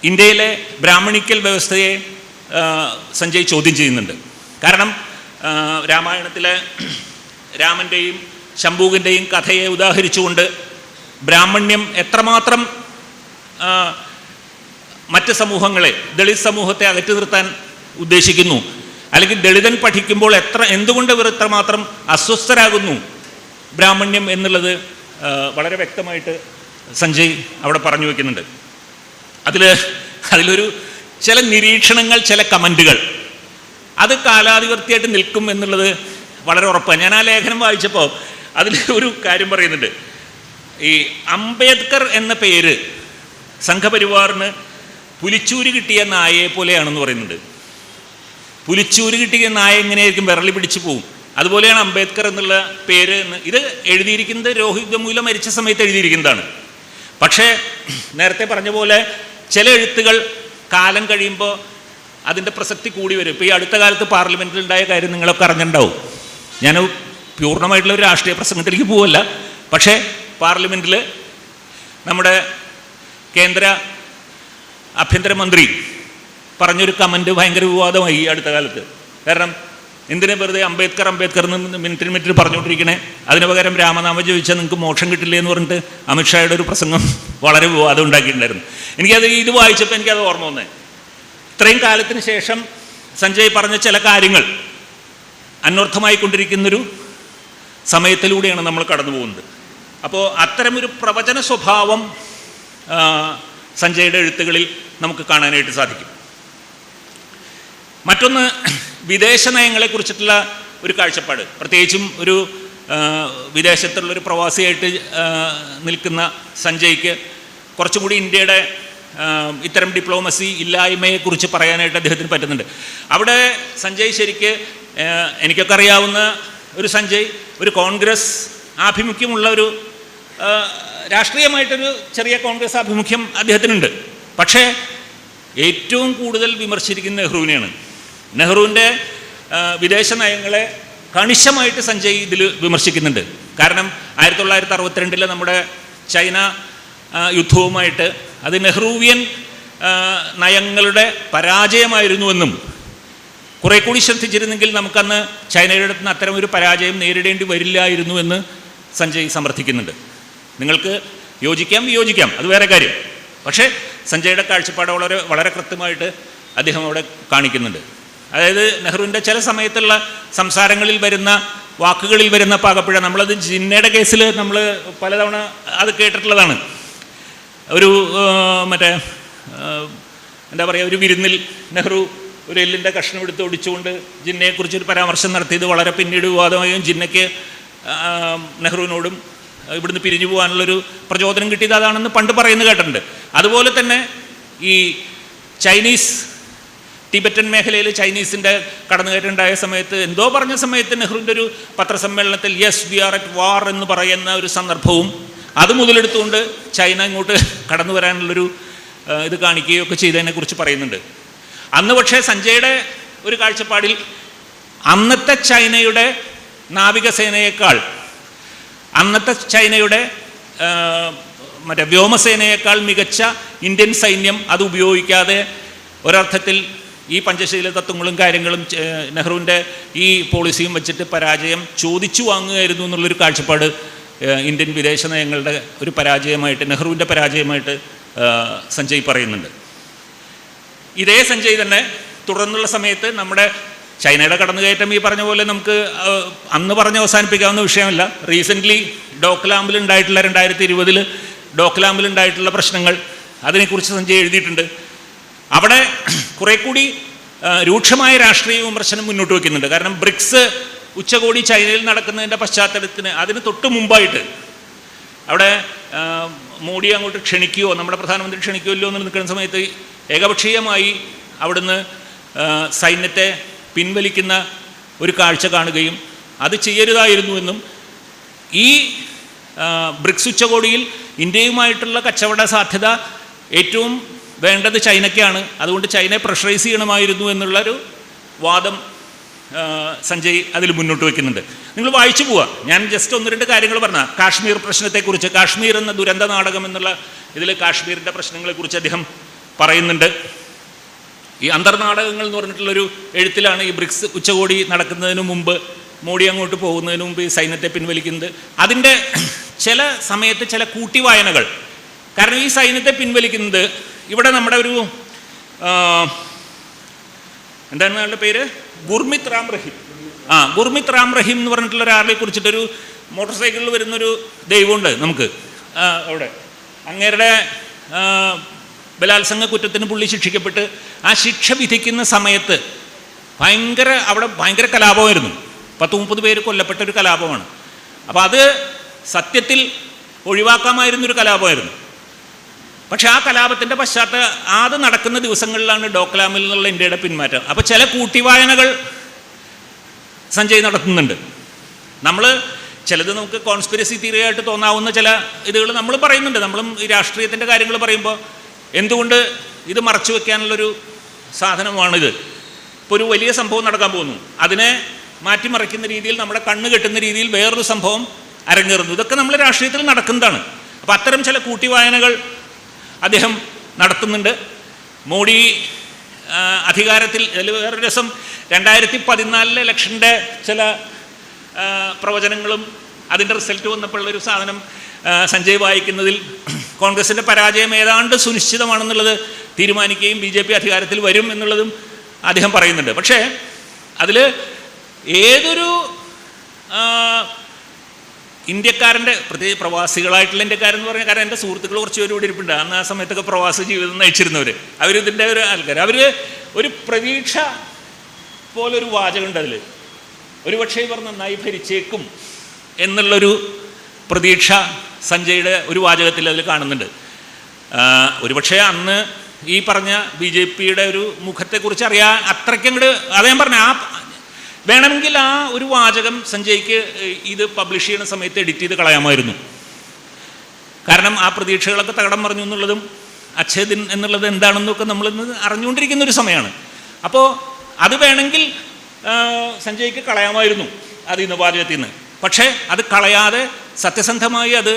ഇന്ത്യയിലെ ബ്രാഹ്മണിക്കൽ വ്യവസ്ഥയെ സഞ്ജയ് ചോദ്യം ചെയ്യുന്നുണ്ട്. കാരണം രാമായണത്തിലെ രാമൻ്റെയും ശംഭൂകിൻ്റെയും കഥയെ ഉദാഹരിച്ചുകൊണ്ട് ബ്രാഹ്മണ്യം എത്രമാത്രം മറ്റ് സമൂഹങ്ങളെ, ദളിത് സമൂഹത്തെ അകറ്റി നിർത്താൻ ഉദ്ദേശിക്കുന്നു, അല്ലെങ്കിൽ ദളിതൻ പഠിക്കുമ്പോൾ എന്തുകൊണ്ട് ഇവർ എത്രമാത്രം അസ്വസ്ഥരാകുന്നു ബ്രാഹ്മണ്യം എന്നുള്ളത് വളരെ വ്യക്തമായിട്ട് സഞ്ജയ് അവിടെ പറഞ്ഞു വയ്ക്കുന്നുണ്ട്. അതിലൊരു ചില നിരീക്ഷണങ്ങൾ, ചില കമൻറ്റുകൾ അത് കാലാധിവർത്തിയായിട്ട് നിൽക്കും എന്നുള്ളത് വളരെ ഉറപ്പാണ്. ഞാൻ ആ ലേഖനം വായിച്ചപ്പോൾ അതിൽ ഒരു കാര്യം പറയുന്നുണ്ട്. ഈ അംബേദ്കർ എന്ന പേര് സംഘപരിവാറിന് പുലിച്ചൂര് കിട്ടിയ നായയെ പോലെയാണെന്ന് പറയുന്നുണ്ട്. പുലിച്ചൂര് കിട്ടിയ നായ എങ്ങനെയായിരിക്കും വിരളി പിടിച്ചു പോവും, അതുപോലെയാണ് അംബേദ്കർ എന്നുള്ള പേര് എന്ന്. ഇത് എഴുതിയിരിക്കുന്നത് രോഹിത് വെമുല മരിച്ച സമയത്ത് എഴുതിയിരിക്കുന്നതാണ്. പക്ഷേ നേരത്തെ പറഞ്ഞ പോലെ ചില എഴുത്തുകൾ കാലം കഴിയുമ്പോൾ അതിൻ്റെ പ്രസക്തി കൂടി വരും. ഇപ്പോൾ ഈ അടുത്ത കാലത്ത് പാർലമെൻറ്റിൽ ഉണ്ടായ കാര്യം നിങ്ങളൊക്കെ അറിഞ്ഞിട്ടുണ്ടാവും. ഞാൻ പൂർണ്ണമായിട്ടുള്ള ഒരു രാഷ്ട്രീയ പ്രസംഗത്തിലേക്ക് പോവല്ല, പക്ഷേ പാർലമെൻറ്റിൽ നമ്മുടെ കേന്ദ്ര ആഭ്യന്തരമന്ത്രി പറഞ്ഞൊരു കമൻറ്റ് ഭയങ്കര വിവാദമായി ഈ അടുത്ത കാലത്ത്. കാരണം എന്തിനെ വെറുതെ അംബേദ്കർ എന്ന് മിനിറ്റിന് പറഞ്ഞുകൊണ്ടിരിക്കണേ, അതിന് പകരം രാമനാമം ചോദിച്ചാൽ നിങ്ങൾക്ക് മോക്ഷം കിട്ടില്ലേ എന്ന് പറഞ്ഞിട്ട് അമിത്ഷായുടെ ഒരു പ്രസംഗം വളരെ വിവാദം ഉണ്ടാക്കിയിട്ടുണ്ടായിരുന്നു. ഇത് വായിച്ചപ്പോൾ എനിക്കത് ഓർമ്മ വന്നേ. ഇത്രയും കാലത്തിന് ശേഷം സഞ്ജയ് പറഞ്ഞ ചില കാര്യങ്ങൾ അന്വർത്ഥമായിക്കൊണ്ടിരിക്കുന്നൊരു സമയത്തിലൂടെയാണ് നമ്മൾ കടന്നു പോകുന്നത്. അപ്പോൾ അത്തരമൊരു പ്രവചന സ്വഭാവം സഞ്ജയുടെ എഴുത്തുകളിൽ നമുക്ക് കാണാനായിട്ട് സാധിക്കും. മറ്റൊന്ന് വിദേശ നയങ്ങളെക്കുറിച്ചിട്ടുള്ള ഒരു കാഴ്ചപ്പാട്, പ്രത്യേകിച്ചും ഒരു വിദേശത്തുള്ളൊരു പ്രവാസിയായിട്ട് നിൽക്കുന്ന സഞ്ജയ്ക്ക് കുറച്ചും കൂടി ഇന്ത്യയുടെ ഇത്തരം ഡിപ്ലോമസി ഇല്ലായ്മയെക്കുറിച്ച് പറയാനായിട്ട് അദ്ദേഹത്തിന് പറ്റുന്നുണ്ട്. അവിടെ സഞ്ജയ് ശരിക്ക് എനിക്കൊക്കെ അറിയാവുന്ന ഒരു സഞ്ജയ് ഒരു കോൺഗ്രസ് ആഭിമുഖ്യമുള്ള ഒരു രാഷ്ട്രീയമായിട്ടൊരു ചെറിയ കോൺഗ്രസ് ആഭിമുഖ്യം അദ്ദേഹത്തിനുണ്ട്. പക്ഷേ ഏറ്റവും കൂടുതൽ വിമർശിച്ചിരിക്കുന്ന നെഹ്റുവിനെയാണ്. നെഹ്റുവിൻ്റെ വിദേശ നയങ്ങളെ കണിശമായിട്ട് സഞ്ജയ് ഇതിൽ വിമർശിക്കുന്നുണ്ട്. കാരണം 1962 നമ്മുടെ ചൈന യുദ്ധവുമായിട്ട് അത് നെഹ്റുവിയൻ നയങ്ങളുടെ പരാജയമായിരുന്നുവെന്നും കുറെ കൂടി ശ്രദ്ധിച്ചിരുന്നെങ്കിൽ നമുക്കന്ന് ചൈനയുടെ അടുത്ത് നിന്ന് അത്തരം ഒരു പരാജയം നേരിടേണ്ടി വരില്ലായിരുന്നു എന്ന് സഞ്ജയ് സമർത്ഥിക്കുന്നുണ്ട്. നിങ്ങൾക്ക് യോജിക്കാം വിയോജിക്കാം, അത് വേറെ കാര്യം. പക്ഷേ സഞ്ജയുടെ കാഴ്ചപ്പാട് വളരെ കൃത്യമായിട്ട് അദ്ദേഹം അവിടെ കാണിക്കുന്നുണ്ട്. അതായത് നെഹ്റുവിൻ്റെ ചില സമയത്തുള്ള സംസാരങ്ങളിൽ വരുന്ന വാക്കുകളിൽ വരുന്ന പാകപ്പിഴ, നമ്മളത് ജിന്നയുടെ കേസിൽ നമ്മൾ പലതവണ അത് കേട്ടിട്ടുള്ളതാണ്. ഒരു മറ്റേ എന്താ പറയുക, ഒരു വിരുന്നിൽ നെഹ്റു ഒരു എല്ലിൻ്റെ കഷ്ണം എടുത്ത് ഒടിച്ചുകൊണ്ട് ജിന്നയെക്കുറിച്ചൊരു പരാമർശം നടത്തിയത് വളരെ പിന്നീട് വിവാദമായും ജിന്നയ്ക്ക് നെഹ്റുവിനോടും ഇവിടുന്ന് പിരിഞ്ഞു പോകാനുള്ളൊരു പ്രചോദനം കിട്ടിയത് അതാണെന്ന് പണ്ട് പറയുന്നത് കേട്ടിട്ടുണ്ട്. അതുപോലെ തന്നെ ഈ ചൈനീസ് ടിബറ്റൻ മേഖലയിൽ ചൈനീസിൻ്റെ കടന്നുകയറ്റം ഉണ്ടായ സമയത്ത് എന്തോ പറഞ്ഞ സമയത്ത് നെഹ്റുവിൻ്റെ ഒരു പത്രസമ്മേളനത്തിൽ യെസ് വി ആർ അറ്റ് വാർ എന്ന് പറയുന്ന ഒരു സന്ദർഭവും അത് മുതലെടുത്തുകൊണ്ട് ചൈന ഇങ്ങോട്ട് കടന്നു വരാനുള്ളൊരു ഇത് കാണിക്കുകയൊക്കെ ചെയ്തതിനെക്കുറിച്ച് പറയുന്നുണ്ട്. അന്ന് പക്ഷേ സഞ്ജയുടെ ഒരു കാഴ്ചപ്പാടിൽ അന്നത്തെ ചൈനയുടെ നാവികസേനയേക്കാൾ അന്നത്തെ ചൈനയുടെ മറ്റേ വ്യോമസേനയേക്കാൾ മികച്ച ഇന്ത്യൻ സൈന്യം അത് ഉപയോഗിക്കാതെ ഒരർത്ഥത്തിൽ ഈ പഞ്ചശീല തത്വങ്ങളും കാര്യങ്ങളും നെഹ്റുവിൻ്റെ ഈ പോളിസിയും വെച്ചിട്ട് പരാജയം ചോദിച്ചു വാങ്ങുകയായിരുന്നു എന്നുള്ളൊരു കാഴ്ചപ്പാട് ഇന്ത്യൻ വിദേശ നയങ്ങളുടെ ഒരു പരാജയമായിട്ട്, നെഹ്റുവിൻ്റെ പരാജയമായിട്ട് സഞ്ജയ് പറയുന്നുണ്ട്. ഇതേ സഞ്ജയ് തന്നെ തുടർന്നുള്ള സമയത്ത് നമ്മുടെ ചൈനയുടെ കടന്നുകയറ്റം ഈ പറഞ്ഞ പോലെ നമുക്ക് അന്ന് പറഞ്ഞ് അവസാനിപ്പിക്കാവുന്ന വിഷയമല്ല. റീസെൻ്റ്ലി ഡോക്ലാമിലുണ്ടായിട്ടുള്ള 2020 ഡോക്ലാമിലുണ്ടായിട്ടുള്ള പ്രശ്നങ്ങൾ, അതിനെക്കുറിച്ച് സഞ്ജയ് എഴുതിയിട്ടുണ്ട്. അവിടെ കുറെ കൂടി രൂക്ഷമായ രാഷ്ട്രീയ വിമർശനം മുന്നോട്ട് വയ്ക്കുന്നുണ്ട്. കാരണം ബ്രിക്സ് ഉച്ചകോടി ചൈനയിൽ നടക്കുന്നതിൻ്റെ പശ്ചാത്തലത്തിന് അതിന് തൊട്ട് മുമ്പായിട്ട് അവിടെ മോഡി അങ്ങോട്ട് ക്ഷണിക്കുകയോ നമ്മുടെ പ്രധാനമന്ത്രി ക്ഷണിക്കുമല്ലോ എന്ന് നിൽക്കുന്ന സമയത്ത് ഏകപക്ഷീയമായി അവിടുന്ന് സൈന്യത്തെ പിൻവലിക്കുന്ന ഒരു കാഴ്ച കാണുകയും അത് ചെയ്യരുതായിരുന്നുവെന്നും ഈ ബ്രിക്സ് ഉച്ചകോടിയിൽ ഇന്ത്യയുമായിട്ടുള്ള കച്ചവട സാധ്യത ഏറ്റവും വേണ്ടത് ചൈനയ്ക്കാണ്, അതുകൊണ്ട് ചൈനയെ പ്രഷറൈസ് ചെയ്യണമായിരുന്നു എന്നുള്ളൊരു വാദം സഞ്ജയ് അതിൽ മുന്നോട്ട് വയ്ക്കുന്നുണ്ട്. നിങ്ങൾ വായിച്ചു പോവുക. ഞാൻ ജസ്റ്റ് 1-2 കാര്യങ്ങൾ പറഞ്ഞ കാശ്മീർ പ്രശ്നത്തെക്കുറിച്ച്, കാശ്മീർ എന്ന ദുരന്ത നാടകം എന്നുള്ള ഇതിൽ കാശ്മീരിൻ്റെ പ്രശ്നങ്ങളെക്കുറിച്ച് അദ്ദേഹം പറയുന്നുണ്ട്. ഈ അന്തർനാടകങ്ങൾ എന്ന് പറഞ്ഞിട്ടുള്ളൊരു എഴുത്തിലാണ് ഈ ബ്രിക്സ് ഉച്ചകോടി നടക്കുന്നതിന് മുമ്പ് മോഡി അങ്ങോട്ട് പോകുന്നതിന് മുമ്പ് ഈ സൈന്യത്തെ പിൻവലിക്കുന്നത്. അതിൻ്റെ ചില സമയത്ത് ചില കൂട്ടിവായനകൾ, കാരണം ഈ സൈന്യത്തെ പിൻവലിക്കുന്നത് ഇവിടെ നമ്മുടെ ഒരു എന്താണ് അയാളുടെ പേര്, ഗുർമിത് റാം റഹീം. ഗുർമിത് റാം റഹീം എന്ന് പറഞ്ഞിട്ടുള്ള ഒരാളെ കുറിച്ചിട്ടൊരു മോട്ടോർ സൈക്കിളിൽ വരുന്നൊരു ദൈവമുണ്ട് നമുക്ക് അവിടെ. അങ്ങേരുടെ ബലാത്സംഗ കുറ്റത്തിന് പുള്ളി ശിക്ഷിക്കപ്പെട്ട് ആ ശിക്ഷ വിധിക്കുന്ന സമയത്ത് അവിടെ ഭയങ്കര കലാപമായിരുന്നു. 10-30 പേര് കൊല്ലപ്പെട്ട ഒരു കലാപമാണ്. അപ്പോൾ അത് സത്യത്തിൽ ഒഴിവാക്കാമായിരുന്നൊരു കലാപമായിരുന്നു. പക്ഷെ ആ കലാപത്തിൻ്റെ അത് നടക്കുന്ന ദിവസങ്ങളിലാണ് ഡോക്ലാമിൽ നിന്നുള്ള ഇന്ത്യയുടെ പിന്മാറ്റം. അപ്പോൾ ചില കൂട്ടിവായനകൾ സഞ്ജയ് നടത്തുന്നുണ്ട്. നമ്മൾ ചിലത് നമുക്ക് കോൺസ്പിരസി തിയറി ആയിട്ട് തോന്നാവുന്ന ചില ഇതുകൾ നമ്മൾ പറയുന്നുണ്ട്. നമ്മളും ഈ രാഷ്ട്രീയത്തിൻ്റെ കാര്യങ്ങൾ പറയുമ്പോൾ എന്തുകൊണ്ട് ഇത് മറച്ചു വെക്കാനുള്ളൊരു സാധനമാണിത്. ഇപ്പോൾ ഒരു വലിയ സംഭവം നടക്കാൻ പോകുന്നു, അതിനെ മാറ്റിമറിക്കുന്ന രീതിയിൽ നമ്മുടെ കണ്ണ് കെട്ടുന്ന രീതിയിൽ വേറൊരു സംഭവം അരങ്ങേറുന്നു. ഇതൊക്കെ നമ്മൾ രാഷ്ട്രീയത്തിൽ നടക്കുന്നതാണ്. അപ്പോൾ അത്തരം ചില കൂട്ടിവായനകൾ അദ്ദേഹം നടത്തുന്നുണ്ട്. മോഡി അധികാരത്തിൽ അതിൽ വേറൊരു രസം 2014 ഇലക്ഷൻ്റെ ചില പ്രവചനങ്ങളും അതിൻ്റെ റിസൾട്ട് വന്നപ്പോഴുള്ളൊരു സാധനം സഞ്ജയ് വായിക്കുന്നതിൽ കോൺഗ്രസിൻ്റെ പരാജയം ഏതാണ്ട് സുനിശ്ചിതമാണെന്നുള്ളത് തീരുമാനിക്കുകയും BJP അധികാരത്തിൽ വരും എന്നുള്ളതും അദ്ദേഹം പറയുന്നുണ്ട്. പക്ഷേ അതിൽ ഏതൊരു ഇന്ത്യക്കാരൻ്റെ, പ്രത്യേകിച്ച് പ്രവാസികളായിട്ടുള്ള ഇന്ത്യക്കാരെന്ന് പറഞ്ഞ, കാരണം എൻ്റെ സുഹൃത്തുക്കൾ കുറച്ച് പേര് ഇവിടെ ഇരിപ്പുണ്ട്, അന്ന് ആ സമയത്തൊക്കെ പ്രവാസി ജീവിതം നയിച്ചിരുന്നവർ, അവരിതിൻ്റെ ഒരു ആൾക്കാർ, അവർ ഒരു പ്രതീക്ഷ പോലൊരു വാചകമുണ്ട് അതിൽ. ഒരു പക്ഷേ ഇവർ നന്നായി ഭരിച്ചേക്കും എന്നുള്ളൊരു പ്രതീക്ഷ സഞ്ജയുടെ ഒരു വാചകത്തിൽ അതിൽ കാണുന്നുണ്ട്. ഒരുപക്ഷെ അന്ന് ഈ പറഞ്ഞ BJPയുടെ ഒരു മുഖത്തെക്കുറിച്ച് അറിയാൻ അത്രയ്ക്കങ്ങോട്ട് അത് ഞാൻ പറഞ്ഞ വേണമെങ്കിൽ ആ ഒരു വാചകം സഞ്ജയ്ക്ക് ഇത് പബ്ലിഷ് ചെയ്യുന്ന സമയത്ത് എഡിറ്റ് ചെയ്ത് കളയാമായിരുന്നു. കാരണം ആ പ്രതീക്ഷകളൊക്കെ തകടം പറഞ്ഞു എന്നുള്ളതും അച്ഛേദിൻ എന്നുള്ളത് എന്താണെന്നൊക്കെ നമ്മളിന്ന് അറിഞ്ഞുകൊണ്ടിരിക്കുന്ന ഒരു സമയമാണ്. അപ്പോൾ അത് വേണമെങ്കിൽ സഞ്ജയ്ക്ക് കളയാമായിരുന്നു അതിൽ നിന്ന്, വാചകത്തിൽ നിന്ന്. പക്ഷേ അത് കളയാതെ സത്യസന്ധമായി അത്,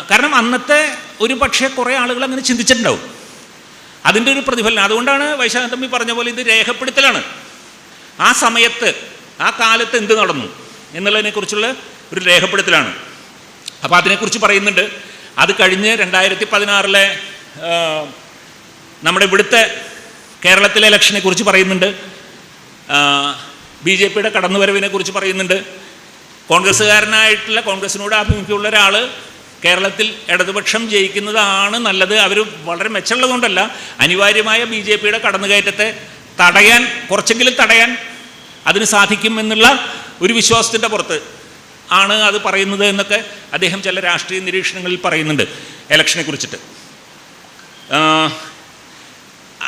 കാരണം അന്നത്തെ ഒരു പക്ഷേ കുറേ ആളുകൾ അങ്ങനെ ചിന്തിച്ചിട്ടുണ്ടാവും. അതിൻ്റെ ഒരു പ്രതിഫലനം. അതുകൊണ്ടാണ് വൈശാഖൻ തമ്പി പറഞ്ഞ പോലെ ഇത് രേഖപ്പെടുത്തലാണ്. ആ സമയത്ത് ആ കാലത്ത് എന്ത് നടന്നു എന്നുള്ളതിനെക്കുറിച്ചുള്ള ഒരു രേഖപ്പെടുത്തലാണ്. അപ്പോൾ അതിനെക്കുറിച്ച് പറയുന്നുണ്ട്. അത് കഴിഞ്ഞ് 2016 നമ്മുടെ ഇവിടുത്തെ കേരളത്തിലെ ഇലക്ഷനെ കുറിച്ച് പറയുന്നുണ്ട്. BJPയുടെ കടന്നുവരവിനെ കുറിച്ച് പറയുന്നുണ്ട്. കോൺഗ്രസ്സിനോട് ആഭിമുഖ്യമുള്ള ഒരാൾ കേരളത്തിൽ ഇടതുപക്ഷം ജയിക്കുന്നതാണ് നല്ലത്, അവർ വളരെ മെച്ചമുള്ളതുകൊണ്ടല്ല, അനിവാര്യമായ BJPയുടെ കടന്നുകയറ്റത്തെ കുറച്ചെങ്കിലും തടയാൻ അതിന് സാധിക്കും എന്നുള്ള ഒരു വിശ്വാസത്തിൻ്റെ പുറത്ത് ആണ് അത് പറയുന്നത് എന്നൊക്കെ അദ്ദേഹം ചില രാഷ്ട്രീയ നിരീക്ഷണങ്ങളിൽ പറയുന്നുണ്ട് ഇലക്ഷനെ കുറിച്ചിട്ട്.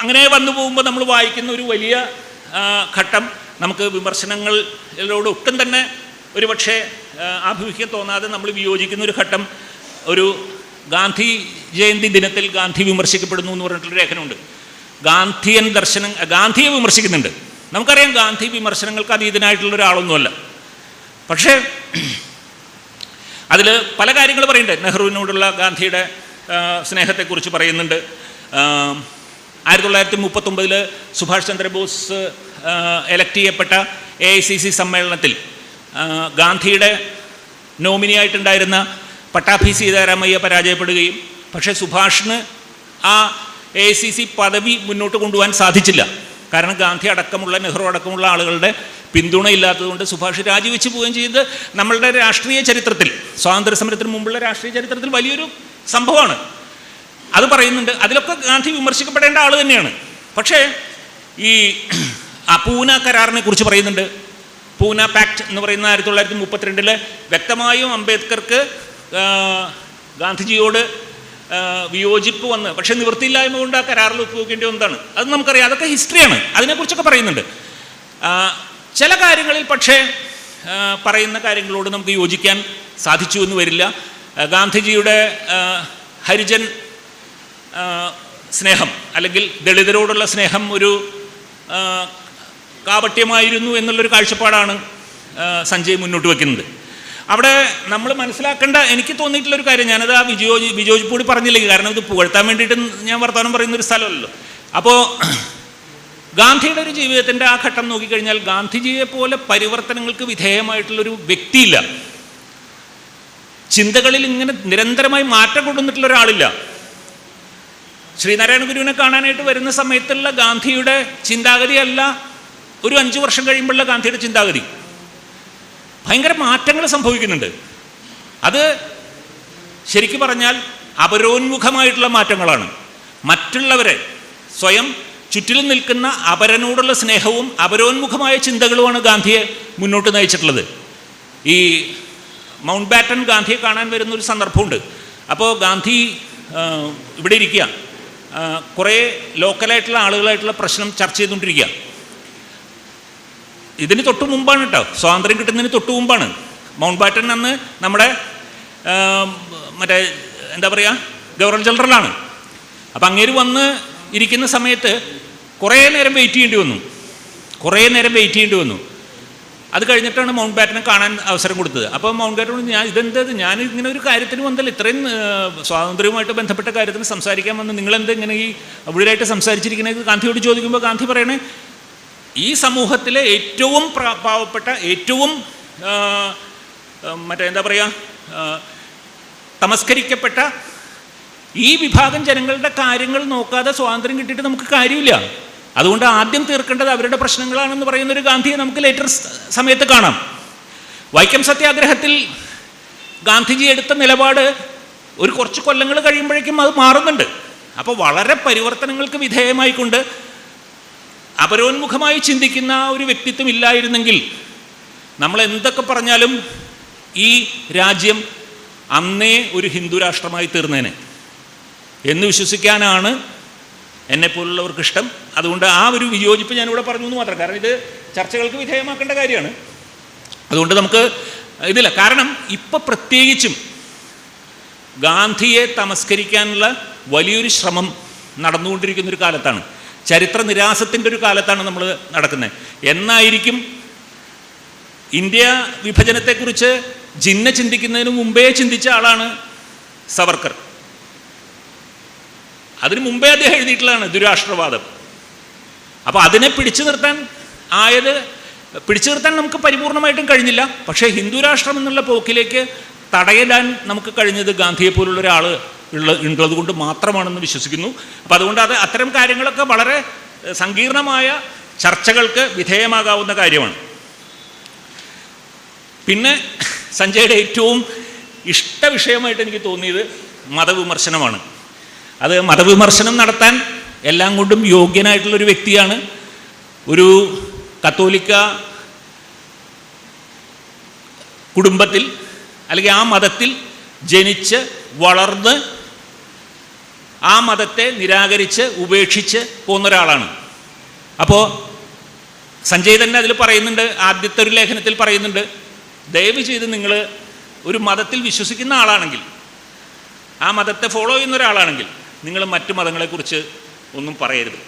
അങ്ങനെ വന്നു പോകുമ്പോൾ നമ്മൾ വായിക്കുന്ന ഒരു വലിയ ഘട്ടം, നമുക്ക് വിമർശനങ്ങളോട് ഒട്ടും തന്നെ ഒരുപക്ഷെ ആഭിമുഖ്യം തോന്നാതെ നമ്മൾ വിയോജിക്കുന്ന ഒരു ഘട്ടം, ഒരു ഗാന്ധി ജയന്തി ദിനത്തിൽ ഗാന്ധി വിമർശിക്കപ്പെടുന്നു എന്ന് പറഞ്ഞിട്ടുള്ള ലേഖനമുണ്ട്. ഗാന്ധിയെ വിമർശിക്കുന്നുണ്ട്. നമുക്കറിയാം ഗാന്ധി വിമർശനങ്ങൾക്ക് അതീതനായിട്ടുള്ള ഒരാളൊന്നുമല്ല. പക്ഷേ അതിൽ പല കാര്യങ്ങൾ പറയുന്നുണ്ട്. നെഹ്റുവിനോടുള്ള ഗാന്ധിയുടെ സ്നേഹത്തെക്കുറിച്ച് പറയുന്നുണ്ട്. 1939 സുഭാഷ് ചന്ദ്രബോസ് എലക്ട് ചെയ്യപ്പെട്ട AICC സമ്മേളനത്തിൽ ഗാന്ധിയുടെ നോമിനിയായിട്ടുണ്ടായിരുന്ന പട്ടാഭി സീതാരാമയ്യ പരാജയപ്പെടുകയും, പക്ഷേ സുഭാഷിന് ആ AICC പദവി മുന്നോട്ട് കൊണ്ടുപോകാൻ സാധിച്ചില്ല. കാരണം ഗാന്ധി അടക്കമുള്ള, നെഹ്റു അടക്കമുള്ള ആളുകളുടെ പിന്തുണ ഇല്ലാത്തതുകൊണ്ട് സുഭാഷ് രാജിവെച്ച് പോവുകയും ചെയ്ത് നമ്മളുടെ രാഷ്ട്രീയ ചരിത്രത്തിൽ, സ്വാതന്ത്ര്യ സമരത്തിന് മുമ്പുള്ള രാഷ്ട്രീയ ചരിത്രത്തിൽ വലിയൊരു സംഭവമാണ്. അത് പറയുന്നുണ്ട്. അതിലൊക്കെ ഗാന്ധി വിമർശിക്കപ്പെടേണ്ട ആൾ തന്നെയാണ്. പക്ഷേ ഈ പൂന കരാറിനെ കുറിച്ച് പറയുന്നുണ്ട്. പൂന പാക്ട് എന്ന് പറയുന്ന 1932 വ്യക്തമായും അംബേദ്കർക്ക് ഗാന്ധിജിയോട് വിയോജിപ്പ് വന്ന്, പക്ഷേ നിവൃത്തിയില്ലായ്മ കൊണ്ട് ആ കരാറിൽ ഒപ്പുവെക്കേണ്ടി വന്നതാണ്. അത് നമുക്കറിയാം. അതൊക്കെ ഹിസ്റ്ററിയാണ്. അതിനെക്കുറിച്ചൊക്കെ പറയുന്നുണ്ട്. ചില കാര്യങ്ങളിൽ പക്ഷേ പറയുന്ന കാര്യങ്ങളോട് നമുക്ക് യോജിക്കാൻ സാധിച്ചു എന്ന് വരില്ല. ഗാന്ധിജിയുടെ ഹരിജൻ സ്നേഹം അല്ലെങ്കിൽ ദളിതരോടുള്ള സ്നേഹം ഒരു കാപട്യമായിരുന്നു എന്നുള്ളൊരു കാഴ്ചപ്പാടാണ് സഞ്ജയ് മുന്നോട്ട് വയ്ക്കുന്നത്. അവിടെ നമ്മൾ മനസ്സിലാക്കേണ്ട, എനിക്ക് തോന്നിയിട്ടുള്ളൊരു കാര്യം, ഞാനത് ആ ബിജോജ് കൂടി പറഞ്ഞില്ലേ, കാരണം ഇത് പുകഴ്ത്താൻ വേണ്ടിയിട്ട് ഞാൻ വർത്തമാനം പറയുന്നൊരു സ്ഥലമല്ലല്ലോ. അപ്പോൾ ഗാന്ധിയുടെ ഒരു ജീവിതത്തിൻ്റെ ആ ഘട്ടം നോക്കിക്കഴിഞ്ഞാൽ ഗാന്ധിജിയെ പോലെ പരിവർത്തനങ്ങൾക്ക് വിധേയമായിട്ടുള്ളൊരു വ്യക്തിയില്ല. ചിന്തകളിൽ ഇങ്ങനെ നിരന്തരമായി മാറ്റം കൊണ്ടുവന്നിട്ടുള്ള ഒരാളില്ല. ശ്രീനാരായണ ഗുരുവിനെ കാണാനായിട്ട് വരുന്ന സമയത്തുള്ള ഗാന്ധിയുടെ ചിന്താഗതി അല്ല ഒരു 5 വർഷം കഴിയുമ്പോഴുള്ള ഗാന്ധിയുടെ ചിന്താഗതി. ഭയങ്കര മാറ്റങ്ങൾ സംഭവിക്കുന്നുണ്ട്. അത് ശരിക്കും പറഞ്ഞാൽ അപരോന്മുഖമായിട്ടുള്ള മാറ്റങ്ങളാണ്. മറ്റുള്ളവരെ, സ്വയം ചുറ്റിലും നിൽക്കുന്ന അപരനോടുള്ള സ്നേഹവും അപരോന്മുഖമായ ചിന്തകളുമാണ് ഗാന്ധിയെ മുന്നോട്ട് നയിച്ചിട്ടുള്ളത്. ഈ മൗണ്ട് ബാറ്റൺ ഗാന്ധിയെ കാണാൻ വരുന്നൊരു സന്ദർഭമുണ്ട്. അപ്പോൾ ഗാന്ധി ഇവിടെ ഇരിക്കുക, കുറേ ലോക്കലായിട്ടുള്ള ആളുകളായിട്ടുള്ള പ്രശ്നം ചർച്ച ചെയ്തുകൊണ്ടിരിക്കുക. ഇതിന് തൊട്ട് മുമ്പാണ് കേട്ടോ, സ്വാതന്ത്ര്യം കിട്ടുന്നതിന് തൊട്ട് മുമ്പാണ്. മൗണ്ട് ബാറ്റൺ അന്ന് നമ്മുടെ മറ്റേ എന്താ പറയുക, ഗവർണർ ജനറലാണ്. അപ്പം അങ്ങേര് വന്ന് ഇരിക്കുന്ന സമയത്ത് കുറേ നേരം വെയിറ്റ് ചെയ്യേണ്ടി വന്നു. അത് കഴിഞ്ഞിട്ടാണ് മൗണ്ട് ബാറ്റനെ കാണാൻ അവസരം കൊടുത്തത്. അപ്പോൾ മൗണ്ട് ബാറ്റനോട് ഞാൻ ഇങ്ങനെ ഒരു കാര്യത്തിന് വന്നല്ലോ, ഇത്രയും സ്വാതന്ത്ര്യവുമായിട്ട് ബന്ധപ്പെട്ട കാര്യത്തിന് സംസാരിക്കാൻ വന്ന് നിങ്ങളെന്താ ഇങ്ങനെ ഈ അവിടെയായിട്ട് സംസാരിച്ചിരിക്കുന്നത് ഗാന്ധിയോട് ചോദിക്കുമ്പോൾ ഗാന്ധി പറയണേ, ഈ സമൂഹത്തിലെ ഏറ്റവും പാവപ്പെട്ട, ഏറ്റവും എന്താ പറയുക, തമസ്കരിക്കപ്പെട്ട ഈ വിഭാഗം ജനങ്ങളുടെ കാര്യങ്ങൾ നോക്കാതെ സ്വാതന്ത്ര്യം കിട്ടിയിട്ട് നമുക്ക് കാര്യമില്ല. അതുകൊണ്ട് ആദ്യം തീർക്കേണ്ടത് അവരുടെ പ്രശ്നങ്ങളാണെന്ന് പറയുന്നൊരു ഗാന്ധിയെ നമുക്ക് ലേറ്റർ സമയത്ത് കാണാം. വൈക്കം സത്യാഗ്രഹത്തിൽ ഗാന്ധിജി എടുത്ത നിലപാട് ഒരു കുറച്ച് കൊല്ലങ്ങൾ കഴിയുമ്പോഴേക്കും അത് മാറുന്നുണ്ട്. അപ്പോൾ വളരെ പരിവർത്തനങ്ങൾക്ക് വിധേയമായിക്കൊണ്ട് അപരോന്മുഖമായി ചിന്തിക്കുന്ന ഒരു വ്യക്തിത്വം ഇല്ലായിരുന്നെങ്കിൽ നമ്മൾ എന്തൊക്കെ പറഞ്ഞാലും ഈ രാജ്യം അന്നേ ഒരു ഹിന്ദു രാഷ്ട്രമായി തീർന്നേനെ എന്ന് വിശ്വസിക്കാനാണ് എന്നെപ്പോലുള്ളവർക്ക് ഇഷ്ടം. അതുകൊണ്ട് ആ ഒരു വിയോജിപ്പ് ഞാനിവിടെ പറഞ്ഞു എന്ന് മാത്രം. കാരണം ഇത് ചർച്ചകൾക്ക് വിധേയമാക്കേണ്ട കാര്യമാണ്. അതുകൊണ്ട് നമുക്ക് ഇതില്ല. കാരണം ഇപ്പം പ്രത്യേകിച്ചും ഗാന്ധിയെ തമസ്കരിക്കാനുള്ള വലിയൊരു ശ്രമം നടന്നുകൊണ്ടിരിക്കുന്നൊരു കാലത്താണ്, ചരിത്ര നിരാസത്തിൻ്റെ ഒരു കാലത്താണ് നമ്മൾ നടക്കുന്നത്. എന്നായിരിക്കും ഇന്ത്യ വിഭജനത്തെക്കുറിച്ച് ജിന്ന ചിന്തിക്കുന്നതിന് മുമ്പേ ചിന്തിച്ച ആളാണ് സവർക്കർ. അതിന് മുമ്പേ അദ്ദേഹം എഴുതിയിട്ടുള്ളതാണ് ദുരാഷ്ട്രവാദം. അപ്പോൾ അതിനെ പിടിച്ചു നിർത്താൻ നമുക്ക് പരിപൂർണമായിട്ടും കഴിഞ്ഞില്ല. പക്ഷേ ഹിന്ദു രാഷ്ട്രം എന്നുള്ള പോക്കിലേക്ക് തടയിടാൻ നമുക്ക് കഴിഞ്ഞത് ഗാന്ധിയെ പോലുള്ള ഒരാൾ ഉള്ളത് കൊണ്ട് മാത്രമാണെന്ന് വിശ്വസിക്കുന്നു. അപ്പം അതുകൊണ്ട് അത്തരം കാര്യങ്ങളൊക്കെ വളരെ സങ്കീർണമായ ചർച്ചകൾക്ക് വിധേയമാകാവുന്ന കാര്യമാണ്. പിന്നെ സഞ്ജയുടെ ഏറ്റവും ഇഷ്ട വിഷയമായിട്ട് എനിക്ക് തോന്നിയത് മതവിമർശനമാണ്. അത് മതവിമർശനം നടത്താൻ എല്ലാം കൊണ്ടും യോഗ്യനായിട്ടുള്ളൊരു വ്യക്തിയാണ്. ഒരു കത്തോലിക്ക കുടുംബത്തിൽ അല്ലെങ്കിൽ ആ മതത്തിൽ ജനിച്ച് വളർന്ന് ആ മതത്തെ നിരാകരിച്ച് ഉപേക്ഷിച്ച് പോകുന്ന ഒരാളാണ്. അപ്പോൾ സഞ്ജയ് തന്നെ അതിൽ പറയുന്നുണ്ട്, ആദ്യത്തെ ഒരു ലേഖനത്തിൽ പറയുന്നുണ്ട്, ദയവ് ചെയ്ത് നിങ്ങൾ ഒരു മതത്തിൽ വിശ്വസിക്കുന്ന ആളാണെങ്കിൽ, ആ മതത്തെ ഫോളോ ചെയ്യുന്ന ഒരാളാണെങ്കിൽ നിങ്ങൾ മറ്റു മതങ്ങളെക്കുറിച്ച് ഒന്നും പറയരുത്.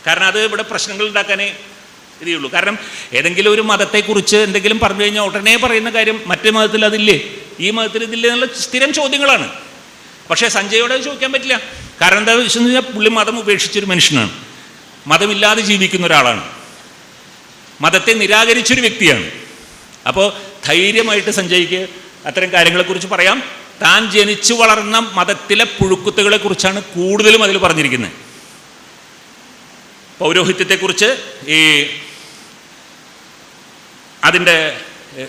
കാരണം അത് ഇവിടെ പ്രശ്നങ്ങൾ ഉണ്ടാക്കാനേ ഇതേ ഉള്ളൂ. കാരണം ഏതെങ്കിലും ഒരു മതത്തെക്കുറിച്ച് എന്തെങ്കിലും പറഞ്ഞു കഴിഞ്ഞാൽ ഉടനെ പറയുന്ന കാര്യം മറ്റേ മതത്തിൽ അതില്ലേ, ഈ മതത്തിൽ ഇതില്ലേ എന്നുള്ള സ്ഥിരം ചോദ്യങ്ങളാണ്. പക്ഷേ സഞ്ജയോട് ചോദിക്കാൻ പറ്റില്ല. കാരണം എന്താ വെച്ച് കഴിഞ്ഞാൽ പുള്ളി മതം ഉപേക്ഷിച്ചൊരു മനുഷ്യനാണ്, മതമില്ലാതെ ജീവിക്കുന്ന ഒരാളാണ്, മതത്തെ നിരാകരിച്ചൊരു വ്യക്തിയാണ്. അപ്പോൾ ധൈര്യമായിട്ട് സഞ്ജയ്ക്ക് അത്തരം കാര്യങ്ങളെക്കുറിച്ച് പറയാം. താൻ ജനിച്ചു വളർന്ന മതത്തിലെ പുഴുക്കുത്തുകളെക്കുറിച്ചാണ് കൂടുതലും അതിൽ പറഞ്ഞിരിക്കുന്നത്. പൗരോഹിത്യത്തെക്കുറിച്ച്, ഈ അതിൻ്റെ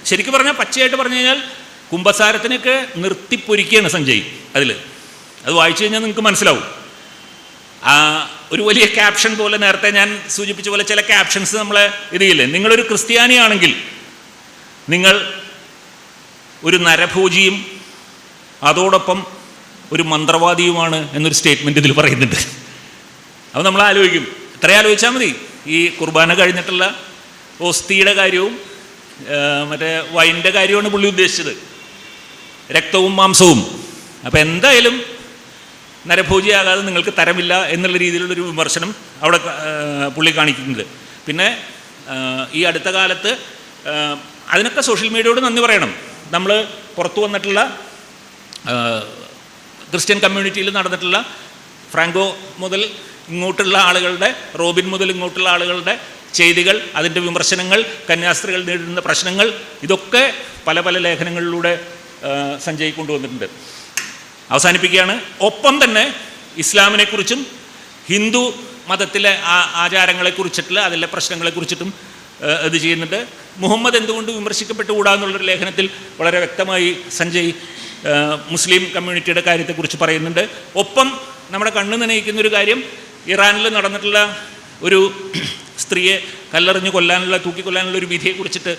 ശരിക്കും പറഞ്ഞാൽ പച്ചയായിട്ട് പറഞ്ഞു കഴിഞ്ഞാൽ കുമ്പസാരത്തിനൊക്കെ നിർത്തിപ്പൊരിക്കുകയാണ് സഞ്ജയ് അതിൽ. അത് വായിച്ചു കഴിഞ്ഞാൽ നിങ്ങൾക്ക് മനസ്സിലാവും. ഒരു വലിയ ക്യാപ്ഷൻ പോലെ, നേരത്തെ ഞാൻ സൂചിപ്പിച്ച പോലെ ചില ക്യാപ്ഷൻസ് നമ്മളെ ഇത് ചെയ്യില്ലേ, നിങ്ങളൊരു ക്രിസ്ത്യാനിയാണെങ്കിൽ നിങ്ങൾ ഒരു നരഭോജിയും അതോടൊപ്പം ഒരു മന്ത്രവാദിയുമാണ് എന്നൊരു സ്റ്റേറ്റ്മെൻറ്റ് ഇതിൽ പറയുന്നുണ്ട്. അപ്പോൾ നമ്മൾ ആലോചിക്കും, ഇത്രയും ആലോചിച്ചാൽ മതി. ഈ കുർബാന കഴിഞ്ഞിട്ടുള്ള ഓസ്തിയുടെ കാര്യവും മറ്റേ വൈൻ്റെ കാര്യമാണ് പുള്ളി ഉദ്ദേശിച്ചത്, രക്തവും മാംസവും. അപ്പോൾ എന്തായാലും നരഭോജിയാകാതെ നിങ്ങൾക്ക് തരമില്ല എന്നുള്ള രീതിയിലുള്ളൊരു വിമർശനം അവിടെ പുള്ളി കാണിക്കുന്നുണ്ട്. പിന്നെ ഈ അടുത്ത കാലത്ത് അതിനൊക്കെ സോഷ്യൽ മീഡിയയോട് നന്ദി പറയണം. നമ്മൾ പുറത്തു വന്നിട്ടുള്ള ക്രിസ്ത്യൻ കമ്മ്യൂണിറ്റിയിൽ നടന്നിട്ടുള്ള ഫ്രാങ്കോ മുതൽ ഇങ്ങോട്ടുള്ള ആളുകളുടെ, റോബിൻ മുതൽ ഇങ്ങോട്ടുള്ള ആളുകളുടെ ചെയ്തികൾ, അതിൻ്റെ വിമർശനങ്ങൾ, കന്യാസ്ത്രീകൾ നേരിടുന്ന പ്രശ്നങ്ങൾ, ഇതൊക്കെ പല പല ലേഖനങ്ങളിലൂടെ സഞ്ജയ് കൊണ്ടുവന്നിട്ടുണ്ട്. അവസാനിപ്പിക്കുകയാണ്. ഒപ്പം തന്നെ ഇസ്ലാമിനെക്കുറിച്ചും ഹിന്ദു മതത്തിലെ ആചാരങ്ങളെക്കുറിച്ചിട്ടുള്ള അതിലെ പ്രശ്നങ്ങളെക്കുറിച്ചിട്ടും ഇത് ചെയ്യുന്നുണ്ട്. മുഹമ്മദ് എന്തുകൊണ്ട് വിമർശിക്കപ്പെട്ടുകൂടാ എന്നുള്ളൊരു ലേഖനത്തിൽ വളരെ വ്യക്തമായി സഞ്ജയ് മുസ്ലിം കമ്മ്യൂണിറ്റിയുടെ കാര്യത്തെക്കുറിച്ച് പറയുന്നുണ്ട്. ഒപ്പം നമ്മുടെ കണ്ണ് നനയിക്കുന്നൊരു കാര്യം, ഇറാനിൽ നടന്നിട്ടുള്ള ഒരു സ്ത്രീയെ കല്ലെറിഞ്ഞ് തൂക്കിക്കൊല്ലാനുള്ള ഒരു വിധിയെക്കുറിച്ചിട്ട്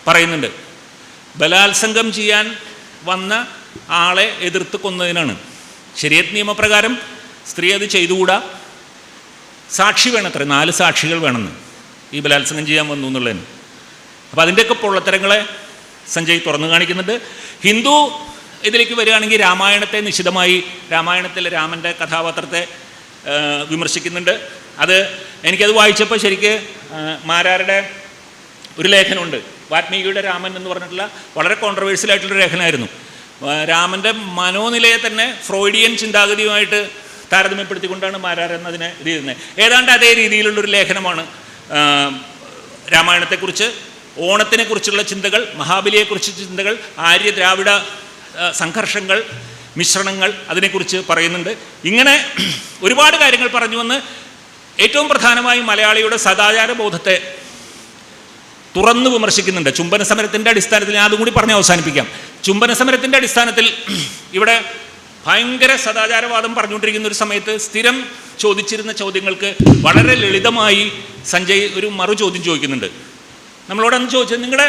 പറയുന്നുണ്ട്. ബലാത്സംഗം ചെയ്യാൻ വന്ന ആളെ എതിർത്ത് കൊന്നതിനാണ്. ശരീഅത്ത് നിയമപ്രകാരം സ്ത്രീ അത് ചെയ്തുകൂടാ. സാക്ഷി വേണത്രേ, 4 സാക്ഷികൾ വേണമെന്ന് ഈ ബലാത്സംഗം ചെയ്യാൻ വന്നു എന്നുള്ളതിന്. അപ്പോൾ അതിൻ്റെയൊക്കെ പൊള്ളത്തരങ്ങളെ സഞ്ജയ് തുറന്നു കാണിക്കുന്നുണ്ട്. ഹിന്ദു ഇതിലേക്ക് വരികയാണെങ്കിൽ രാമായണത്തെ നിശിതമായി, രാമായണത്തിലെ രാമൻ്റെ കഥാപാത്രത്തെ വിമർശിക്കുന്നുണ്ട്. എനിക്കത് വായിച്ചപ്പോൾ ശരിക്ക് മാരാരുടെ ഒരു ലേഖനമുണ്ട്, വാൽമീകിയുടെ രാമൻ എന്ന് പറഞ്ഞിട്ടുള്ള വളരെ കോൺട്രവേഴ്സ്യൽ ആയിട്ടുള്ളൊരു ലേഖനമായിരുന്നു. രാമൻ്റെ മനോനിലയെ തന്നെ ഫ്രോയിഡിയൻ ചിന്താഗതിയുമായിട്ട് താരതമ്യപ്പെടുത്തിക്കൊണ്ടാണ് മാരാർ എന്നതിനെ ഇത് ചെയ്യുന്നത്. ഏതാണ്ട് അതേ രീതിയിലുള്ളൊരു ലേഖനമാണ് രാമായണത്തെക്കുറിച്ച്. ഓണത്തിനെക്കുറിച്ചുള്ള ചിന്തകൾ, മഹാബലിയെക്കുറിച്ച് ചിന്തകൾ, ആര്യ ദ്രാവിഡ സംഘർഷങ്ങൾ, മിശ്രണങ്ങൾ, അതിനെക്കുറിച്ച് പറയുന്നുണ്ട്. ഇങ്ങനെ ഒരുപാട് കാര്യങ്ങൾ പറഞ്ഞു വന്ന് ഏറ്റവും പ്രധാനമായി മലയാളിയുടെ സദാചാര ബോധത്തെ തുറന്നു വിമർശിക്കുന്നുണ്ട്. ചുംബന സമരത്തിൻ്റെ അടിസ്ഥാനത്തിൽ, ഞാൻ അതും കൂടി പറഞ്ഞ് അവസാനിപ്പിക്കാം. ചുംബന സമരത്തിൻ്റെ അടിസ്ഥാനത്തിൽ ഇവിടെ ഭയങ്കര സദാചാരവാദം പറഞ്ഞുകൊണ്ടിരിക്കുന്ന ഒരു സമയത്ത് സ്ഥിരം ചോദിച്ചിരുന്ന ചോദ്യങ്ങൾക്ക് വളരെ ലളിതമായി സഞ്ജയ് ഒരു മറു ചോദ്യം ചോദിക്കുന്നുണ്ട്. നമ്മളോടന്ന് ചോദിച്ചത്, നിങ്ങളുടെ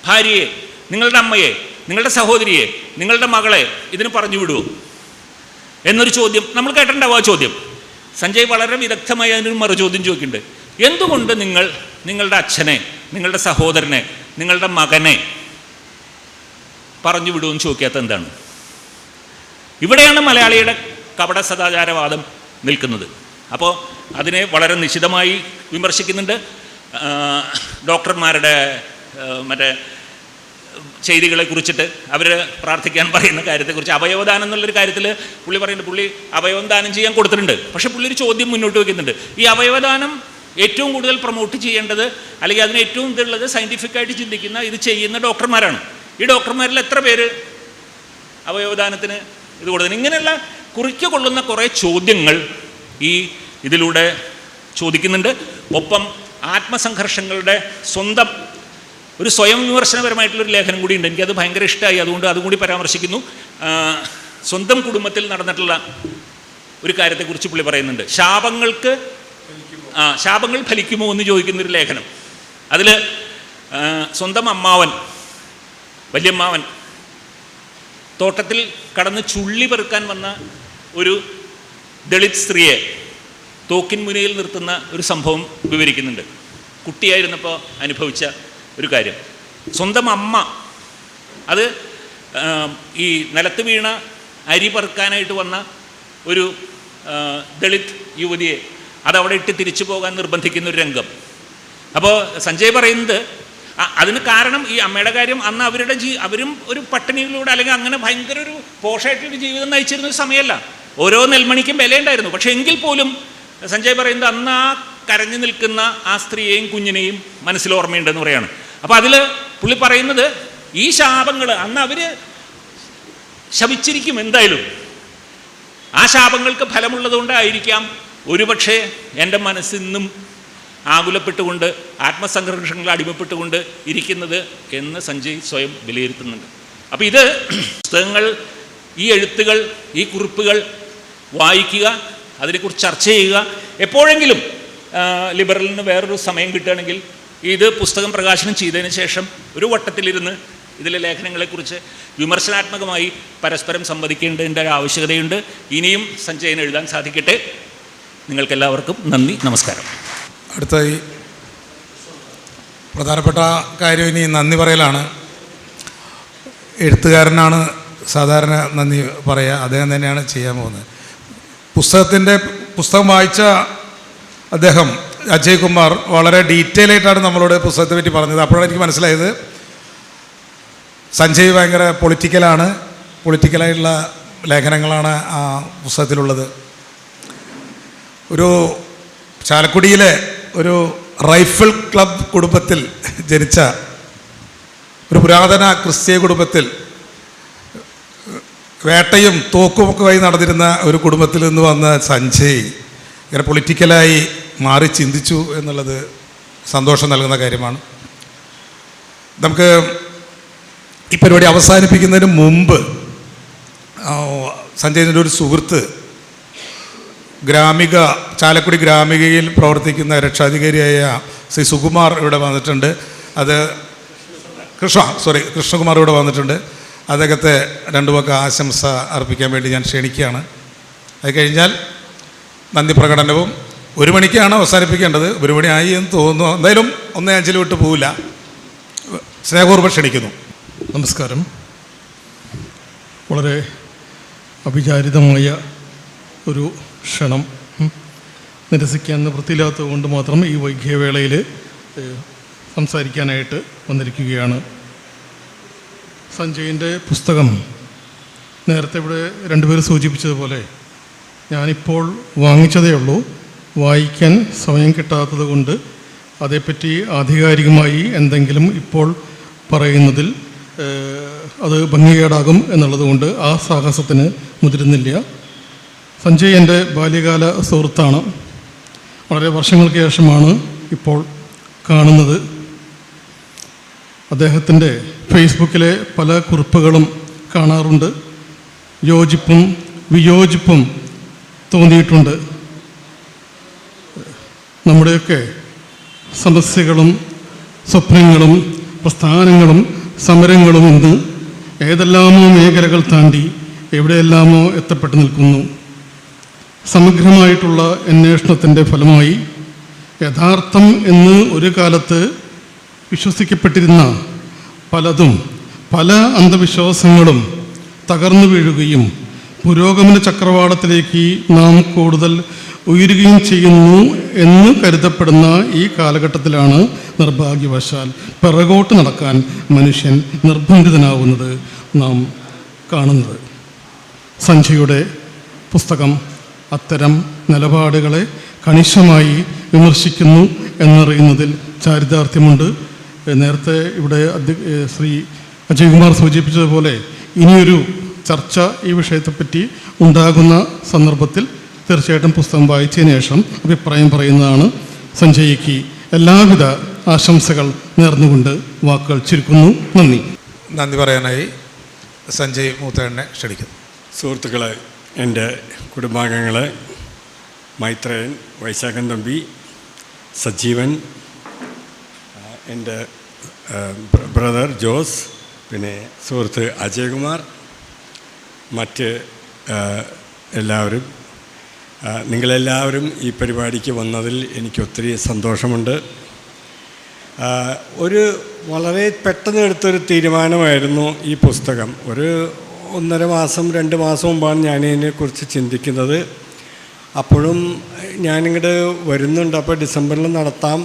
ഭാര്യയെ, നിങ്ങളുടെ അമ്മയെ നിങ്ങളുടെ സഹോദരിയെ, നിങ്ങളുടെ മകളെ ഇതിന് പറഞ്ഞു വിടുമോ എന്നൊരു ചോദ്യം നമ്മൾ കേട്ടിട്ടുണ്ടാവും. ആ ചോദ്യം സഞ്ജയ് വളരെ വിദഗ്ധമായി അതിനൊരു മറുചോദ്യം ചോദിക്കുന്നുണ്ട്. എന്തുകൊണ്ട് നിങ്ങൾ നിങ്ങളുടെ അച്ഛനെ, നിങ്ങളുടെ സഹോദരനെ, നിങ്ങളുടെ മകനെ പറഞ്ഞു വിടുമെന്ന് ചോദിക്കാത്ത എന്താണ്? ഇവിടെയാണ് മലയാളിയുടെ കപട സദാചാരവാദം നിൽക്കുന്നത്. അപ്പോൾ അതിനെ വളരെ നിശിതമായി വിമർശിക്കുന്നുണ്ട്. ഡോക്ടർമാരുടെ മറ്റേ ചെയ്തികളെ കുറിച്ചിട്ട് അവർ പ്രാർത്ഥിക്കാൻ പറയുന്ന കാര്യത്തെക്കുറിച്ച്, അവയവദാനം എന്നുള്ളൊരു കാര്യത്തിൽ പുള്ളി പറയുന്നുണ്ട്, പുള്ളി അവയവം ദാനം ചെയ്യാൻ കൊടുത്തിട്ടുണ്ട്. പക്ഷേ പുള്ളി ഒരു ചോദ്യം മുന്നോട്ട് വയ്ക്കുന്നുണ്ട്. ഈ അവയവദാനം ഏറ്റവും കൂടുതൽ പ്രൊമോട്ട് ചെയ്യേണ്ടത്, അല്ലെങ്കിൽ അതിന് ഏറ്റവും ഇതുള്ളത് സയൻറ്റിഫിക്കായിട്ട് ചിന്തിക്കുന്ന, ഇത് ചെയ്യുന്ന ഡോക്ടർമാരാണ്. ഈ ഡോക്ടർമാരിൽ എത്ര പേര് അവയവദാനത്തിന് ഇത് കൊടുക്കുന്നത്? ഇങ്ങനെയുള്ള കുറിക്ക് കൊള്ളുന്ന കുറേ ചോദ്യങ്ങൾ ഈ ഇതിലൂടെ ചോദിക്കുന്നുണ്ട്. ഒപ്പം ആത്മസംഘർഷങ്ങളുടെ സ്വന്തം ഒരു സ്വയം വിമർശനപരമായിട്ടുള്ളൊരു ലേഖനം കൂടി ഉണ്ട്. എനിക്കത് ഭയങ്കര ഇഷ്ടമായി, അതുകൊണ്ട് അതും കൂടി പരാമർശിക്കുന്നു. സ്വന്തം കുടുംബത്തിൽ നടന്നിട്ടുള്ള ഒരു കാര്യത്തെക്കുറിച്ച് പുള്ളി പറയുന്നുണ്ട്. ശാപങ്ങൾ ഫലിക്കുമോ എന്ന് ചോദിക്കുന്നൊരു ലേഖനം. അതിൽ സ്വന്തം അമ്മാവൻ, വല്യമ്മാവൻ തോട്ടത്തിൽ കടന്ന് ചുള്ളി പെറുക്കാൻ വന്ന ഒരു ദളിത് സ്ത്രീയെ തോക്കിൻ മുനയിൽ നിർത്തുന്ന ഒരു സംഭവം വിവരിക്കുന്നുണ്ട്. കുട്ടിയായിരുന്നപ്പോൾ അനുഭവിച്ച ഒരു കാര്യം. സ്വന്തം അമ്മ അത് ഈ നിലത്ത് വീണ അരി പെറുക്കാനായിട്ട് വന്ന ഒരു ദളിത് യുവതിയെ അതവിടെ ഇട്ട് തിരിച്ചു പോകാൻ നിർബന്ധിക്കുന്ന ഒരു രംഗം. അപ്പോൾ സഞ്ജയ് പറയുന്നത് അതിന് കാരണം ഈ അമ്മയുടെ കാര്യം, അന്ന് അവരും ഒരു പട്ടിണിയിലൂടെ അല്ലെങ്കിൽ അങ്ങനെ ഭയങ്കര ഒരു പോഷായിട്ടൊരു ജീവിതം നയിച്ചിരുന്ന ഒരു സമയമല്ല. ഓരോ നെൽമണിക്കും വിലയുണ്ടായിരുന്നു. പക്ഷേ എങ്കിൽ പോലും സഞ്ജയ് പറയുന്നത് അന്ന് ആ കരഞ്ഞു നിൽക്കുന്ന ആ സ്ത്രീയെയും കുഞ്ഞിനെയും മനസ്സിൽ ഓർമ്മയുണ്ടെന്ന് പറയാണ്. അപ്പോൾ അതിൽ പുള്ളി പറയുന്നത് ഈ ശാപങ്ങൾ അന്ന് അവർ ശപിച്ചിരിക്കും എന്തായാലും. ആ ശാപങ്ങൾക്ക് ഫലമുള്ളതുകൊണ്ടായിരിക്കാം ഒരുപക്ഷെ എൻ്റെ മനസ്സിന്നും ആകുലപ്പെട്ടുകൊണ്ട് ആത്മസംഘർഷങ്ങൾ അടിമപ്പെട്ടുകൊണ്ട് ഇരിക്കുന്നത് എന്ന് സഞ്ജയ് സ്വയം വിലയിരുത്തുന്നുണ്ട്. അപ്പോൾ ഇത് പുസ്തകങ്ങൾ, ഈ എഴുത്തുകൾ, ഈ കുറിപ്പുകൾ വായിക്കുക, അതിനെക്കുറിച്ച് ചർച്ച ചെയ്യുക. എപ്പോഴെങ്കിലും ലിബറലിന് വേറൊരു സമയം കിട്ടുകയാണെങ്കിൽ ഇത് പുസ്തകം പ്രകാശനം ചെയ്തതിന് ശേഷം ഒരു വട്ടത്തിലിരുന്ന് ഇതിലെ ലേഖനങ്ങളെക്കുറിച്ച് വിമർശനാത്മകമായി പരസ്പരം സംവദിക്കേണ്ടതിൻ്റെ ഒരു ആവശ്യകതയുണ്ട്. ഇനിയും സഞ്ജയന് എഴുതാൻ സാധിക്കട്ടെ. നിങ്ങൾക്കെല്ലാവർക്കും നന്ദി, നമസ്കാരം. അടുത്തായി പ്രധാനപ്പെട്ട കാര്യം ഇനി നന്ദി പറയലാണ്. എഴുത്തുകാരനാണ് സാധാരണ നന്ദി പറയുക, അദ്ദേഹം തന്നെയാണ് ചെയ്യാൻ പോകുന്നത്. പുസ്തകം വായിച്ച അദ്ദേഹം അജയ് കുമാർ വളരെ ഡീറ്റെയിൽ ആയിട്ടാണ് നമ്മളോട് പുസ്തകത്തെ പറ്റി പറഞ്ഞത്. അപ്പോഴാണ് എനിക്ക് മനസ്സിലായത് സഞ്ജയ് ഭയങ്കര പൊളിറ്റിക്കലായിട്ടുള്ള ലേഖനങ്ങളാണ് ആ പുസ്തകത്തിലുള്ളത്. ഒരു ചാലക്കുടിയിലെ ഒരു റൈഫിൾ ക്ലബ് കുടുംബത്തിൽ ജനിച്ച ഒരു പുരാതന ക്രിസ്തീയ കുടുംബത്തിൽ വേട്ടയും തോക്കുമൊക്കെ ആയി നടന്നിരുന്ന ഒരു കുടുംബത്തിൽ നിന്ന് വന്ന സഞ്ജയ് ഇങ്ങനെ പൊളിറ്റിക്കലായി മാറി ചിന്തിച്ചു എന്നുള്ളത് സന്തോഷം നൽകുന്ന കാര്യമാണ്. നമുക്ക് ഈ പരിപാടി അവസാനിപ്പിക്കുന്നതിന് മുമ്പ് സഞ്ജയിൻ്റെ ഒരു സുഹൃത്ത് ചാലക്കുടി ഗ്രാമികയിൽ പ്രവർത്തിക്കുന്ന രക്ഷാധികാരിയായ ശ്രീ സുകുമാർ ഇവിടെ വന്നിട്ടുണ്ട്. കൃഷ്ണകുമാർ ഇവിടെ വന്നിട്ടുണ്ട്. അദ്ദേഹത്തെ രണ്ടു വാക്ക് ആശംസ അർപ്പിക്കാൻ വേണ്ടി ഞാൻ ക്ഷണിക്കുകയാണ്. അത് കഴിഞ്ഞാൽ നന്ദി പ്രകടനവും 1 മണിക്കാണ് അവസാനിപ്പിക്കേണ്ടത്. 1 മണി ആയി എന്ന് തോന്നുന്നു. എന്തായാലും 1:05 വിട്ട് പോവില്ല. സ്നേഹപൂർവ്വം ക്ഷണിക്കുന്നു. നമസ്കാരം. വളരെ അവിചാരിതമായ ഒരു ക്ഷണം നിരസിക്കാൻ നിവൃത്തിയില്ലാത്തത് കൊണ്ട് മാത്രം ഈ വൈകിയ വേളയിൽ സംസാരിക്കാനായിട്ട് വന്നിരിക്കുകയാണ്. സഞ്ജയിൻ്റെ പുസ്തകം നേരത്തെ ഇവിടെ രണ്ടുപേർ സൂചിപ്പിച്ചതുപോലെ ഞാനിപ്പോൾ വാങ്ങിച്ചതേ ഉള്ളൂ. വായിക്കാൻ സമയം കിട്ടാത്തത് കൊണ്ട് അതേപ്പറ്റി ആധികാരികമായി എന്തെങ്കിലും ഇപ്പോൾ പറയുന്നതിൽ അത് ഭംഗികേടാകും എന്നുള്ളതുകൊണ്ട് ആ സാഹസത്തിന് മുതിരുന്നില്ല. സഞ്ജയ് എൻ്റെ ബാല്യകാല സുഹൃത്താണ്. വളരെ വർഷങ്ങൾക്ക് ശേഷമാണ് ഇപ്പോൾ കാണുന്നത്. അദ്ദേഹത്തിൻ്റെ ഫേസ്ബുക്കിലെ പല കുറിപ്പുകളും കാണാറുണ്ട്. യോജിപ്പും വിയോജിപ്പും തോന്നിയിട്ടുണ്ട്. നമ്മുടെയൊക്കെ സമസ്യകളും സ്വപ്നങ്ങളും പ്രസ്ഥാനങ്ങളും സമരങ്ങളും ഇന്ന് ഏതെല്ലാമോ മേഖലകൾ താണ്ടി എവിടെയെല്ലാമോ എത്തപ്പെട്ടു നിൽക്കുന്നു. സമഗ്രമായിട്ടുള്ള അന്വേഷണത്തിൻ്റെ ഫലമായി യഥാർത്ഥം എന്ന് ഒരു കാലത്ത് വിശ്വസിക്കപ്പെട്ടിരുന്ന പലതും, പല അന്ധവിശ്വാസങ്ങളും തകർന്നു വീഴുകയും പുരോഗമന ചക്രവാളത്തിലേക്ക് നാം കൂടുതൽ ഉയരുകയും ചെയ്യുന്നു എന്ന് കരുതപ്പെടുന്ന ഈ കാലഘട്ടത്തിലാണ് നിർഭാഗ്യവശാൽ പിറകോട്ട് നടക്കാൻ മനുഷ്യൻ നിർബന്ധിതനാവുന്നത് നാം കാണുന്നത്. സഞ്ജയുടെ പുസ്തകം അത്തരം നിലപാടുകളെ കണിശമായി വിമർശിക്കുന്നു എന്നറിയുന്നതിൽ ചാരിതാർത്ഥ്യമുണ്ട്. നേരത്തെ ഇവിടെ ശ്രീ അജയ്കുമാർ സൂചിപ്പിച്ചതുപോലെ ഇനിയൊരു ചർച്ച ഈ വിഷയത്തെപ്പറ്റി ഉണ്ടാകുന്ന സന്ദർഭത്തിൽ തീർച്ചയായിട്ടും പുസ്തകം വായിച്ചതിന് ശേഷം അഭിപ്രായം പറയുന്നതാണ്. സഞ്ജയ്ക്ക് എല്ലാവിധ ആശംസകൾ നേർന്നുകൊണ്ട് വാക്കുകൾ ചുരുക്കുന്നു. നന്ദി. നന്ദി പറയാനായി സഞ്ജയ് മൂത്തേണ്ണെ ക്ഷണിക്കുന്നു. സുഹൃത്തുക്കളെ, എൻ്റെ കുടുംബാംഗങ്ങളെ, മൈത്രേയൻ, വൈശാഖൻ തമ്പി, സജീവൻ, എൻ്റെ ബ്രദർ ജോസ്, പിന്നെ സുഹൃത്ത് അജയ്കുമാർ, മറ്റ് എല്ലാവരും, നിങ്ങളെല്ലാവരും ഈ പരിപാടിക്ക് വന്നതിൽ എനിക്ക് ഒത്തിരി സന്തോഷമുണ്ട്. ഒരു വളരെ പെട്ടെന്ന് എടുത്തൊരു തീരുമാനമായിരുന്നു ഈ പുസ്തകം. ഒരു 1.5 മാസം 2 മാസം മുമ്പാണ് ഞാനിതിനെക്കുറിച്ച് ചിന്തിക്കുന്നത്. അപ്പോഴും ഞാനിങ്ങോട്ട് വരുന്നുണ്ട്, അപ്പോൾ ഡിസംബറിൽ നടത്താം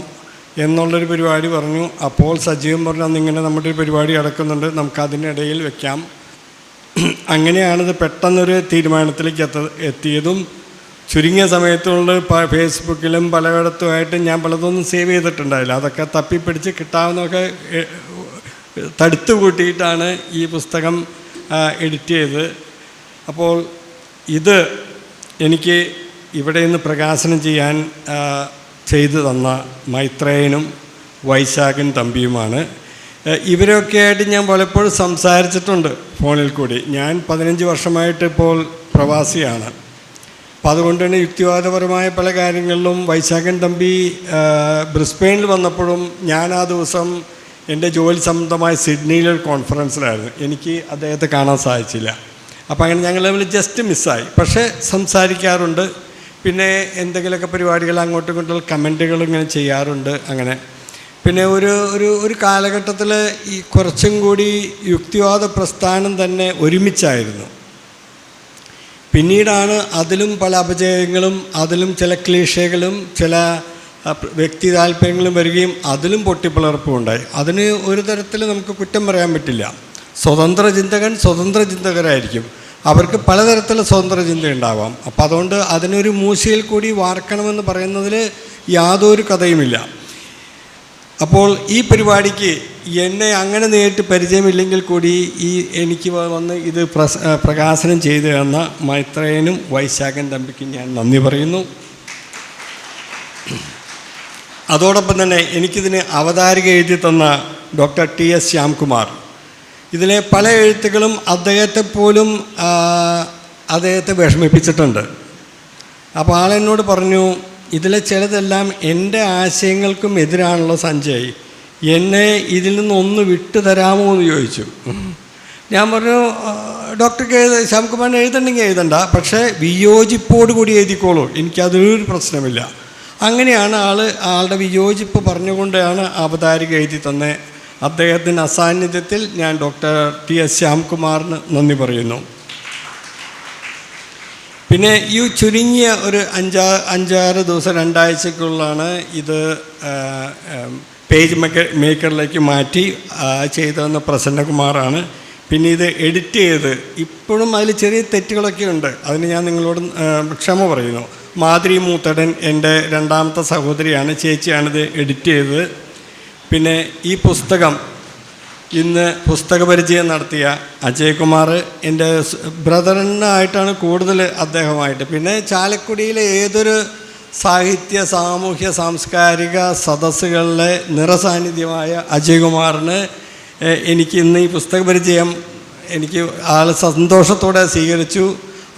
എന്നുള്ളൊരു പരിപാടി പറഞ്ഞു. അപ്പോൾ സജീവൻ പറഞ്ഞു, അന്നിങ്ങനെ നമ്മുടെ ഒരു പരിപാടി നടക്കുന്നുണ്ട്, നമുക്കതിനിടയിൽ വെക്കാം. അങ്ങനെയാണിത് പെട്ടെന്നൊരു തീരുമാനത്തിലേക്ക് എത്തിയതും. ചുരുങ്ങിയ സമയത്തുള്ള ഫേസ്ബുക്കിലും പലയിടത്തുമായിട്ട് ഞാൻ പലതൊന്നും സേവ് ചെയ്തിട്ടുണ്ടായില്ല. അതൊക്കെ തപ്പിപ്പിടിച്ച് കിട്ടാവുന്നതൊക്കെ തടുത്തു കൂട്ടിയിട്ടാണ് ഈ പുസ്തകം എഡിറ്റ് ചെയ്ത്. അപ്പോൾ ഇത് എനിക്ക് ഇവിടെ നിന്ന് പ്രകാശനം ചെയ്യാൻ ചെയ്തു തന്ന മൈത്രേയനും വൈശാഖൻ തമ്പിയുമാണ്. ഇവരൊക്കെ ആയിട്ട് ഞാൻ പലപ്പോഴും സംസാരിച്ചിട്ടുണ്ട് ഫോണിൽ കൂടി. ഞാൻ 15 വർഷമായിട്ട് ഇപ്പോൾ പ്രവാസിയാണ്. അപ്പം അതുകൊണ്ട് തന്നെ യുക്തിവാദപരമായ പല കാര്യങ്ങളിലും വൈശാഖൻ തമ്പി ബ്രിസ്ബെയിനിൽ വന്നപ്പോഴും ഞാൻ ആ ദിവസം എൻ്റെ ജോലി സംബന്ധമായ സിഡ്നിയിലൊരു കോൺഫറൻസിലായിരുന്നു. എനിക്ക് അദ്ദേഹത്തെ കാണാൻ സാധിച്ചില്ല. അപ്പോൾ അങ്ങനെ ഞങ്ങൾ തമ്മിൽ ജസ്റ്റ് മിസ്സായി. പക്ഷേ സംസാരിക്കാറുണ്ട്. പിന്നെ എന്തെങ്കിലുമൊക്കെ പരിപാടികൾ അങ്ങോട്ടും ഇങ്ങോട്ടും കമൻറ്റുകൾ ഇങ്ങനെ ചെയ്യാറുണ്ട്. അങ്ങനെ പിന്നെ ഒരു കാലഘട്ടത്തിൽ ഈ കുറച്ചും കൂടി യുക്തിവാദ പ്രസ്ഥാനം തന്നെ ഒരുമിച്ചായിരുന്നു. പിന്നീടാണ് അതിലും പല അപജയങ്ങളും അതിലും ചില ക്ലീഷകളും ചില വ്യക്തി താല്പര്യങ്ങളും വരികയും അതിലും പൊട്ടിപ്പിളർപ്പും ഉണ്ടായി. അതിന് ഒരു തരത്തിൽ നമുക്ക് കുറ്റം പറയാൻ പറ്റില്ല. സ്വതന്ത്ര ചിന്തകരായിരിക്കും. അവർക്ക് പലതരത്തിലുള്ള സ്വതന്ത്ര ചിന്ത ഉണ്ടാവാം. അപ്പോൾ അതുകൊണ്ട് അതിനൊരു മൂശയിൽ കൂടി വാർക്കണമെന്ന് പറയുന്നതിൽ യാതൊരു കഥയുമില്ല. അപ്പോൾ ഈ പരിപാടിക്ക് എന്നെ അങ്ങനെ നേരിട്ട് പരിചയമില്ലെങ്കിൽ കൂടി എനിക്ക് വന്ന് ഇത് പ്രകാശനം ചെയ്തു തന്ന മൈത്രേയനും വൈശാഖൻ തമ്പിക്കും ഞാൻ നന്ദി പറയുന്നു. അതോടൊപ്പം തന്നെ എനിക്കിതിന് അവതാരിക എഴുതി തന്ന ഡോക്ടർ TS ശ്യാംകുമാർ. ഇതിലെ പല എഴുത്തുകളും അദ്ദേഹത്തെ വിഷമിപ്പിച്ചിട്ടുണ്ട്. അപ്പോൾ ആളെന്നോട് പറഞ്ഞു, ഇതിലെ ചിലതെല്ലാം എൻ്റെ ആശയങ്ങൾക്കും എതിരാണല്ലോ സഞ്ജയ്, എന്നെ ഇതിൽ നിന്നൊന്ന് വിട്ടു തരാമോ എന്ന് ചോദിച്ചു. ഞാൻ പറഞ്ഞു, ഡോക്ടർക്ക് ശ്യാംകുമാറിന് എഴുതണമെങ്കിൽ എഴുതണ്ട, പക്ഷേ വിയോജിപ്പോട് കൂടി എഴുതിക്കോളൂ, എനിക്കതൊരു പ്രശ്നമില്ല. അങ്ങനെയാണ് ആളുടെ വിയോജിപ്പ് പറഞ്ഞുകൊണ്ടാണ് അവതാരിക എഴുതി തന്നെ. അദ്ദേഹത്തിൻ്റെ അസാന്നിധ്യത്തിൽ ഞാൻ ഡോക്ടർ TS ശ്യാംകുമാറിന് നന്ദി പറയുന്നു. പിന്നെ ഈ ചുരുങ്ങിയ ഒരു 5-6 ദിവസം 2 ആഴ്ചക്കുള്ളാണ് ഇത് പേജ് മേക്കറിലേക്ക് മാറ്റി ചെയ്തതെന്ന് പ്രസന്നകുമാറാണ്. പിന്നെ ഇത് എഡിറ്റ് ചെയ്ത് ഇപ്പോഴും അതിൽ ചെറിയ തെറ്റുകളൊക്കെ ഉണ്ട്. അതിന് ഞാൻ നിങ്ങളോട് ക്ഷമ പറയുന്നു. മാധുരി മൂത്തടൻ എൻ്റെ 2ാമത്തെ സഹോദരിയാണ്, ചേച്ചിയാണിത് എഡിറ്റ് ചെയ്തത്. പിന്നെ ഈ പുസ്തകം ഇന്ന് പുസ്തകപരിചയം നടത്തിയ അജയ്കുമാർ എൻ്റെ ബ്രദറിനായിട്ടാണ് കൂടുതൽ അദ്ദേഹമായിട്ട്. പിന്നെ ചാലക്കുടിയിലെ ഏതൊരു സാഹിത്യ സാമൂഹ്യ സാംസ്കാരിക സദസ്സുകളിലെ നിറസാന്നിധ്യമായ അജയ്കുമാറിന് എനിക്ക് ഇന്ന് ഈ പുസ്തകപരിചയം എനിക്ക് ആൾ സന്തോഷത്തോടെ സ്വീകരിച്ചു.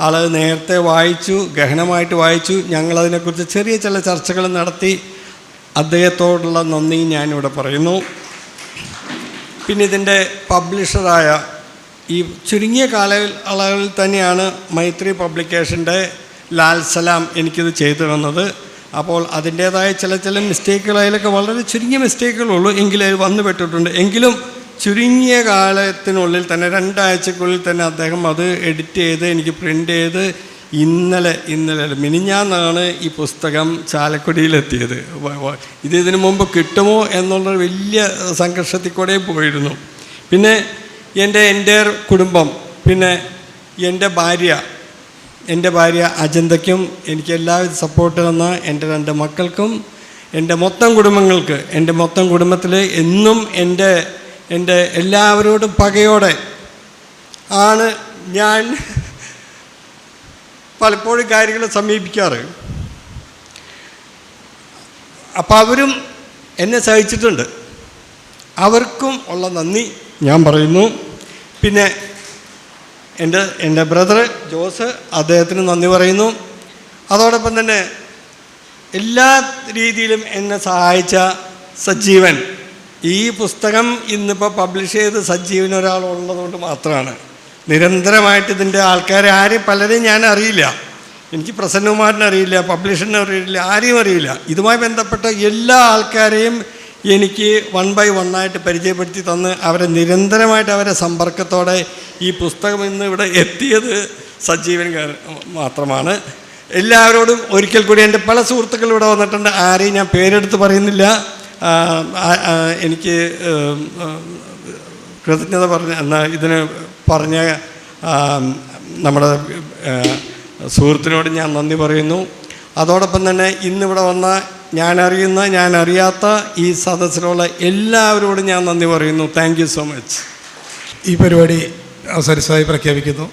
ആൾ നേരത്തെ വായിച്ചു, ഗഹനമായിട്ട് വായിച്ചു. ഞങ്ങളതിനെക്കുറിച്ച് ചെറിയ ചില ചർച്ചകൾ നടത്തി. അദ്ദേഹത്തോടുള്ള നന്ദി ഞാനിവിടെ പറയുന്നു. പിന്നെ ഇതിൻ്റെ പബ്ലിഷറായ ഈ ചുരുങ്ങിയ കാലയളവിൽ തന്നെയാണ് മൈത്രി പബ്ലിക്കേഷൻ്റെ ലാൽ സലാം എനിക്കിത് ചെയ്തു തന്നത്. അപ്പോൾ അതിൻ്റേതായ ചില മിസ്റ്റേക്കുകൾ, അതിലൊക്കെ വളരെ ചുരുങ്ങിയ മിസ്റ്റേക്കുകളുള്ളൂ, എങ്കിലും അത് വന്നു പെട്ടിട്ടുണ്ട്. എങ്കിലും ചുരുങ്ങിയ കാലത്തിനുള്ളിൽ തന്നെ 2 ആഴ്ചക്കുള്ളിൽ തന്നെ അദ്ദേഹം അത് എഡിറ്റ് ചെയ്ത് എനിക്ക് പ്രിൻ്റ് ചെയ്ത് ഇന്നലെ മിനിഞ്ഞാന്നാണ് ഈ പുസ്തകം ചാലക്കുടിയിലെത്തിയത്. ഇതിനു മുമ്പ് കിട്ടുമോ എന്നുള്ളൊരു വലിയ സംഘർഷത്തിൽ കൂടെ പോയിരുന്നു. പിന്നെ എൻ്റെ കുടുംബം, പിന്നെ എൻ്റെ ഭാര്യ അജന്തയ്ക്കും എനിക്ക് എല്ലാവിധ സപ്പോർട്ട് തന്ന എൻ്റെ 2 മക്കൾക്കും എൻ്റെ മൊത്തം കുടുംബങ്ങൾക്ക്, എൻ്റെ മൊത്തം കുടുംബത്തിൽ എന്നും എൻ്റെ എല്ലാവരോടും പകയോടെ ആണ് ഞാൻ പലപ്പോഴും കാര്യങ്ങൾ സമീപിക്കാറ്. അപ്പോൾ അവരും എന്നെ സഹിച്ചിട്ടുണ്ട്. അവർക്കും ഉള്ള നന്ദി ഞാൻ പറയുന്നു. പിന്നെ എൻ്റെ ബ്രദർ ജോസ്, അദ്ദേഹത്തിന് നന്ദി പറയുന്നു. അതോടൊപ്പം തന്നെ എല്ലാ രീതിയിലും എന്നെ സഹായിച്ച സജീവൻ. ഈ പുസ്തകം ഇന്നിപ്പോൾ പബ്ലിഷ് ചെയ്ത് സജീവൻ ഒരാളുള്ളതുകൊണ്ട് മാത്രമാണ്. നിരന്തരമായിട്ട് ഇതിൻ്റെ ആൾക്കാരെ പലരെയും ഞാൻ അറിയില്ല. എനിക്ക് പ്രസന്നകുമാറിനെ അറിയില്ല, പബ്ലിഷറിനെ അറിയില്ല, ആരെയും അറിയില്ല. ഇതുമായി ബന്ധപ്പെട്ട എല്ലാ ആൾക്കാരെയും എനിക്ക് 1 by 1 ആയിട്ട് പരിചയപ്പെടുത്തി തന്ന് അവരെ നിരന്തരമായിട്ട് അവരെ സമ്പർക്കത്തോടെ ഈ പുസ്തകം ഇന്ന് ഇവിടെ എത്തിയത് സജീവൻ മാത്രമാണ്. എല്ലാവരോടും ഒരിക്കൽ കൂടി, എൻ്റെ പല സുഹൃത്തുക്കൾ ഇവിടെ വന്നിട്ടുണ്ട്, ആരെയും ഞാൻ പേരെടുത്ത് പറയുന്നില്ല. എനിക്ക് കൃതജ്ഞത ഇതിന് പറഞ്ഞ നമ്മുടെ സുഹൃത്തിനോട് ഞാൻ നന്ദി പറയുന്നു. അതോടൊപ്പം തന്നെ ഇന്നിവിടെ വന്ന ഞാൻ അറിയാത്ത ഈ സദസ്സിലുള്ള എല്ലാവരോടും ഞാൻ നന്ദി പറയുന്നു. Thank you so much. ഈ പരിപാടി അവസാനിച്ചതായി പ്രഖ്യാപിക്കുന്നു.